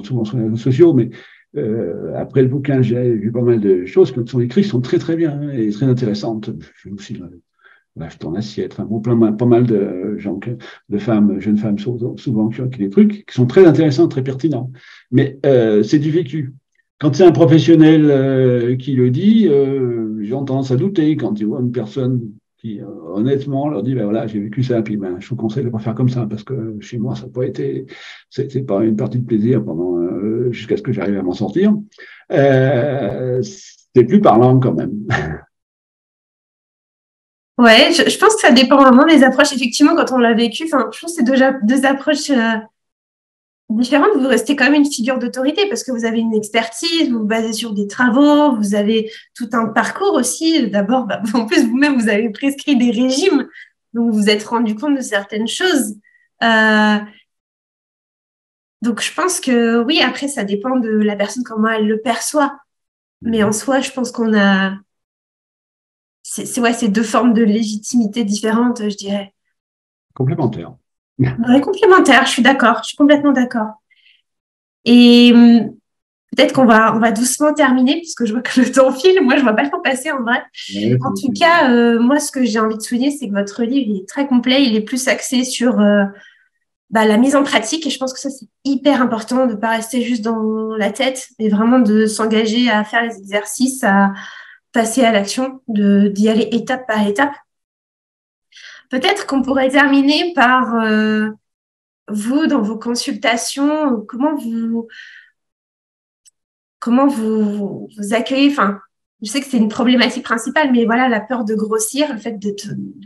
souvent sur les réseaux sociaux, mais après le bouquin, j'ai vu pas mal de choses qui sont écrites, qui sont très très bien et très intéressantes. Je vais aussi lâche ton assiette, pas mal de gens, de femmes, jeunes femmes souvent qui ont des trucs qui sont très intéressants, très pertinents. Mais c'est du vécu. Quand c'est un professionnel qui le dit, j'ai tendance à douter. Quand tu vois une personne qui, honnêtement, leur dit, voilà, j'ai vécu ça, puis je vous conseille de ne pas faire comme ça, parce que chez moi, ça n'a pas été, c'est pas une partie de plaisir jusqu'à ce que j'arrive à m'en sortir. C'est plus parlant quand même. Ouais, je pense que ça dépend vraiment des approches. Effectivement, quand on l'a vécu, je pense que c'est déjà deux approches différentes. Vous restez quand même une figure d'autorité parce que vous avez une expertise, vous vous basez sur des travaux, vous avez tout un parcours aussi. D'abord, en plus, vous-même, vous avez prescrit des régimes, donc vous vous êtes rendu compte de certaines choses. Donc, je pense que oui, après, ça dépend de la personne, comment elle le perçoit. Mais en soi, je pense qu'on a... C'est deux formes de légitimité différentes, je dirais. Complémentaires. Ouais, complémentaire, je suis d'accord, je suis complètement d'accord. Et peut-être qu'on va doucement terminer, puisque je vois que le temps file. Moi, je ne vois pas le temps passer en vrai. Ouais, En tout cas, moi, ce que j'ai envie de souligner, c'est que votre livre il est très complet. Il est plus axé sur la mise en pratique. Et je pense que ça, c'est hyper important de ne pas rester juste dans la tête, mais vraiment de s'engager à faire les exercices, à passer à l'action, d'y aller étape par étape. Peut-être qu'on pourrait terminer par vous, dans vos consultations, comment vous accueillez, enfin, je sais que c'est une problématique principale, mais voilà, la peur de grossir, le fait de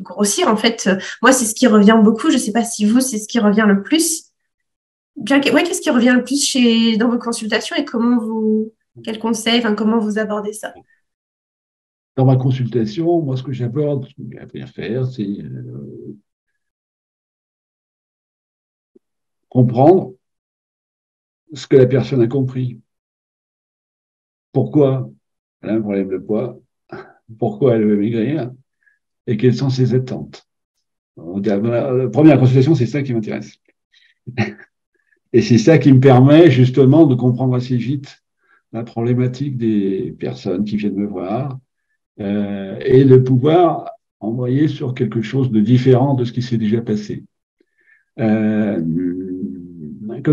grossir, en fait, moi, c'est ce qui revient beaucoup. Je ne sais pas si vous, c'est ce qui revient le plus. Qu'est-ce qui revient le plus dans vos consultations et quels conseils, enfin, comment vous abordez ça? Dans ma consultation, moi, ce que j'aborde, ce que j'ai appris à faire, c'est comprendre ce que la personne a compris. Pourquoi elle a un problème de poids, pourquoi elle veut maigrir et quelles sont ses attentes. Donc, la première consultation, c'est ça qui m'intéresse. Et c'est ça qui me permet justement de comprendre assez vite la problématique des personnes qui viennent me voir et de pouvoir envoyer sur quelque chose de différent de ce qui s'est déjà passé. Comme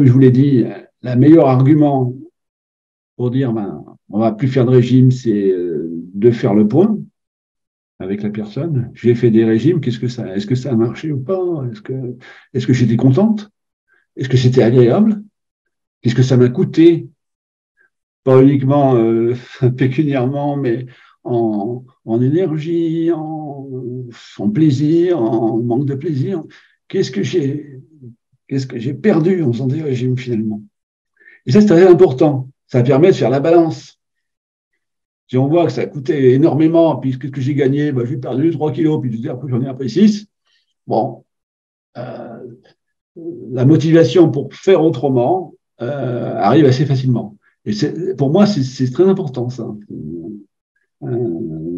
je vous l'ai dit, le meilleur argument pour dire on va plus faire de régime, c'est de faire le point avec la personne. J'ai fait des régimes, est-ce que ça a marché ou pas? Est-ce que j'étais contente? Est-ce que c'était agréable? Qu'est-ce que ça m'a coûté? Pas uniquement pécuniairement, mais en énergie, en plaisir, en manque de plaisir. Qu'est-ce que j'ai perdu en faisant des régimes finalement? Et ça, c'est très important. Ça permet de faire la balance. Si on voit que ça a coûté énormément, puis qu'est-ce que j'ai gagné? J'ai perdu 3 kilos, puis après j'en ai appris 6. Bon, la motivation pour faire autrement arrive assez facilement. Et pour moi, c'est très important, ça,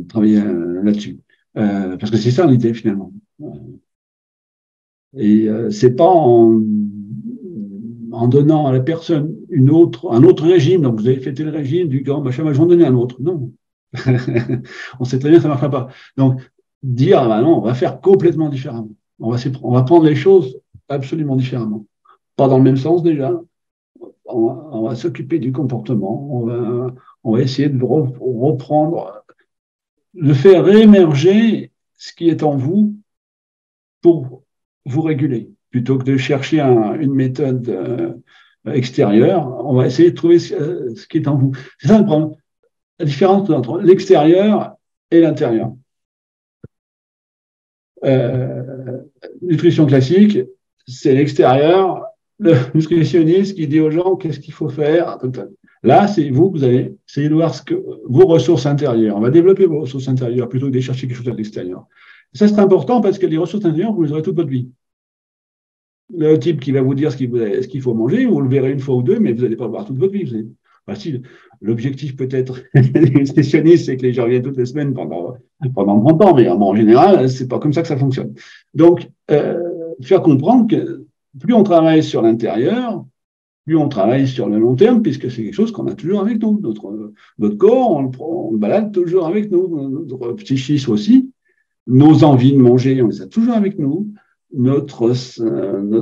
travailler là-dessus. Parce que c'est ça l'idée, finalement. Et c'est pas en donnant à la personne un autre régime, donc vous avez fait tel régime, du gant, machin, je vais en donner un autre. Non. On sait très bien que ça ne marchera pas. Donc, dire, non, on va faire complètement différemment. On va prendre les choses absolument différemment. Pas dans le même sens déjà. On va s'occuper du comportement. On va essayer de reprendre, de faire réémerger ce qui est en vous pour vous réguler. Plutôt que de chercher une méthode extérieure, on va essayer de trouver ce qui est en vous. C'est ça le problème. La différence entre l'extérieur et l'intérieur. Nutrition classique, c'est l'extérieur, le nutritionniste qui dit aux gens qu'est-ce qu'il faut faire. Là, c'est vous allez essayer de voir vos ressources intérieures. On va développer vos ressources intérieures plutôt que de chercher quelque chose à l'extérieur. Ça, c'est important parce que les ressources intérieures, vous les aurez toute votre vie. Le type qui va vous dire ce qu'il faut manger, vous le verrez une fois ou deux, mais vous n'allez pas le voir toute votre vie. Si l'objectif peut-être des nutritionnistes, c'est que les gens viennent toutes les semaines pendant 30 ans, mais en général, c'est pas comme ça que ça fonctionne. Donc, faire comprendre que plus on travaille sur l'intérieur, plus on travaille sur le long terme, puisque c'est quelque chose qu'on a toujours avec nous. Notre corps, on le balade toujours avec nous, notre psychisme aussi. Nos envies de manger, on les a toujours avec nous. Notre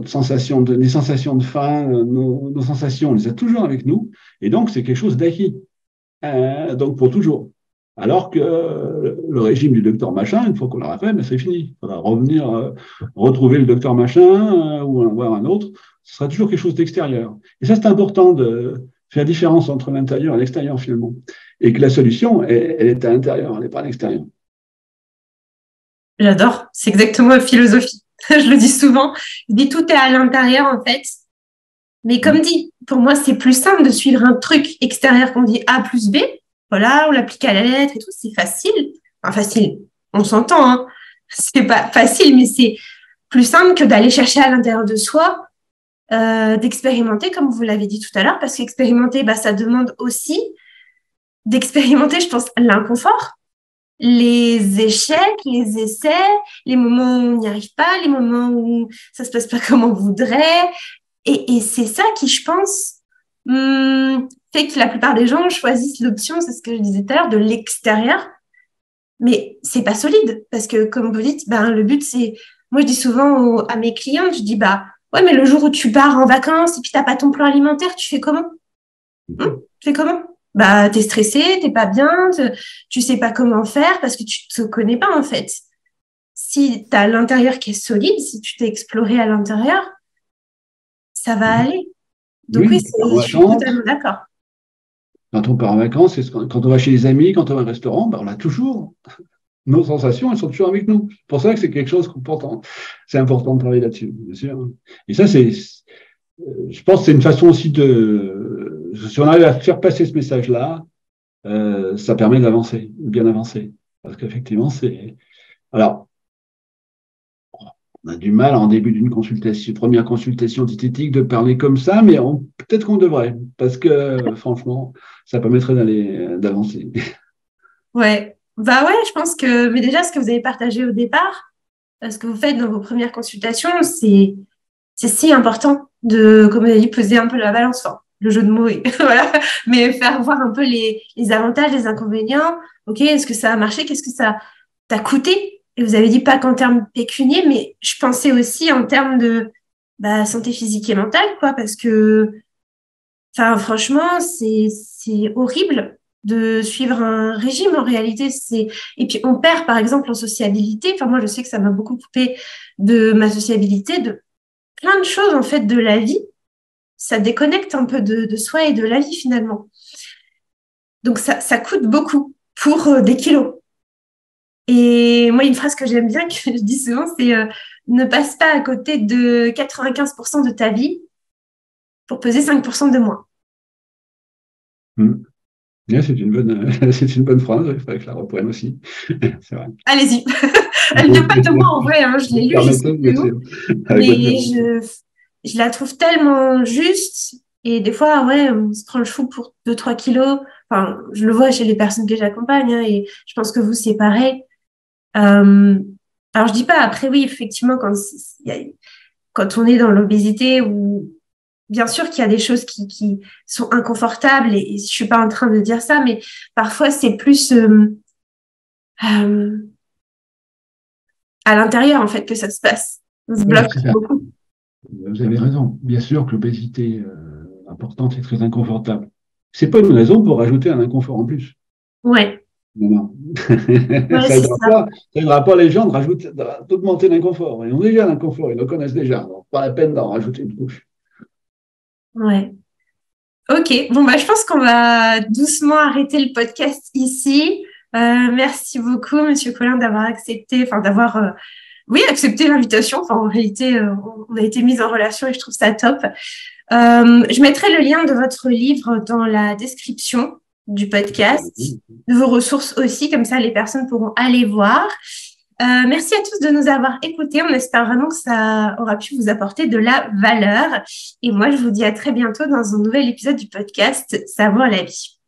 sensation les sensations de faim, nos sensations, on les a toujours avec nous. Et donc, c'est quelque chose d'acquis. Donc, pour toujours. Alors que le régime du docteur machin, une fois qu'on l'aura fait, c'est fini. Il faudra revenir retrouver le docteur machin ou en voir un autre. Ce sera toujours quelque chose d'extérieur. Et ça, c'est important de faire la différence entre l'intérieur et l'extérieur, finalement. Et que la solution, elle est à l'intérieur, elle n'est pas à l'extérieur. J'adore. C'est exactement ma philosophie. Je le dis souvent. Je dis tout est à l'intérieur, en fait. Mais comme dit, pour moi, c'est plus simple de suivre un truc extérieur qu'on dit A plus B. Voilà, on l'applique à la lettre et tout. C'est facile. Enfin, facile. On s'entend, hein. C'est pas facile, mais c'est plus simple que d'aller chercher à l'intérieur de soi, d'expérimenter, comme vous l'avez dit tout à l'heure, parce qu'expérimenter, ça demande aussi d'expérimenter, je pense, l'inconfort. les échecs, les essais, les moments où on n'y arrive pas, les moments où ça se passe pas comme on voudrait. Et c'est ça qui, je pense, fait que la plupart des gens choisissent l'option, c'est ce que je disais tout à l'heure, de l'extérieur. Mais c'est pas solide parce que, comme vous dites, le but, c'est... Moi, je dis souvent à mes clients, je dis, ouais, mais le jour où tu pars en vacances et puis t'as pas ton plan alimentaire, tu fais comment? Tu fais comment? T'es stressé, t'es pas bien, tu sais pas comment faire parce que tu te connais pas, en fait. Si t'as l'intérieur qui est solide, si tu t'es exploré à l'intérieur, ça va aller. Donc oui, je suis totalement d'accord. Quand on part en vacances, quand on va chez les amis, quand on va au restaurant, on a toujours nos sensations, elles sont toujours avec nous. C'est pour ça que c'est quelque chose c'est important de travailler là-dessus, bien sûr. Et ça, je pense que c'est une façon aussi si on arrive à faire passer ce message-là, ça permet d'avancer, de bien avancer. Parce qu'effectivement, alors, on a du mal en début d'une première consultation diététique de parler comme ça, mais peut-être qu'on devrait, parce que franchement, ça permettrait d'avancer. Ouais. Je pense que, mais déjà, ce que vous avez partagé au départ, ce que vous faites dans vos premières consultations, c'est si important de, comme vous avez dit, peser un peu la balance, le jeu de mots, voilà, mais faire voir un peu les avantages, les inconvénients. Ok, est-ce que ça a marché? Qu'est-ce que ça t'a coûté? Et vous avez dit pas qu'en termes pécuniaires, mais je pensais aussi en termes de santé physique et mentale, quoi, parce que, franchement, c'est horrible de suivre un régime en réalité. Et puis on perd par exemple en sociabilité. Moi je sais que ça m'a beaucoup coupé de ma sociabilité, de plein de choses en fait de la vie. Ça déconnecte un peu de soi et de la vie finalement. Donc ça coûte beaucoup pour des kilos. Et moi une phrase que j'aime bien, que je dis souvent, c'est ne passe pas à côté de 95% de ta vie pour peser 5% de moins. C'est une bonne phrase, il faudrait que je la reprenne aussi. C'est vrai. Allez-y. Elle ne vient pas de moi en vrai, je l'ai lu, je sais plus. Mais je la trouve tellement juste. Et des fois, on se prend le chou pour 2-3 kilos. Je le vois chez les personnes que j'accompagne, et je pense que vous, c'est pareil. Alors, je dis pas, après, oui, effectivement, quand on est dans l'obésité, ou bien sûr qu'il y a des choses qui sont inconfortables, et je suis pas en train de dire ça, mais parfois, c'est plus à l'intérieur, en fait, que ça se passe. On se bloque beaucoup. Vous avez raison. Bien sûr que l'obésité importante est très inconfortable. C'est pas une raison pour rajouter un inconfort en plus. Ouais. Non. Ça n'aidera pas les gens d'augmenter l'inconfort. Ils ont déjà l'inconfort, ils le connaissent déjà. Donc, pas la peine d'en rajouter une couche. Ouais. Ok. Bon, je pense qu'on va doucement arrêter le podcast ici. Merci beaucoup, Monsieur Collin, d'avoir accepté, accepté l'invitation. En réalité, on a été mis en relation et je trouve ça top. Je mettrai le lien de votre livre dans la description du podcast, de vos ressources aussi, comme ça les personnes pourront aller voir. Merci à tous de nous avoir écoutés. On espère vraiment que ça aura pu vous apporter de la valeur. Et moi, je vous dis à très bientôt dans un nouvel épisode du podcast Savoir la vie.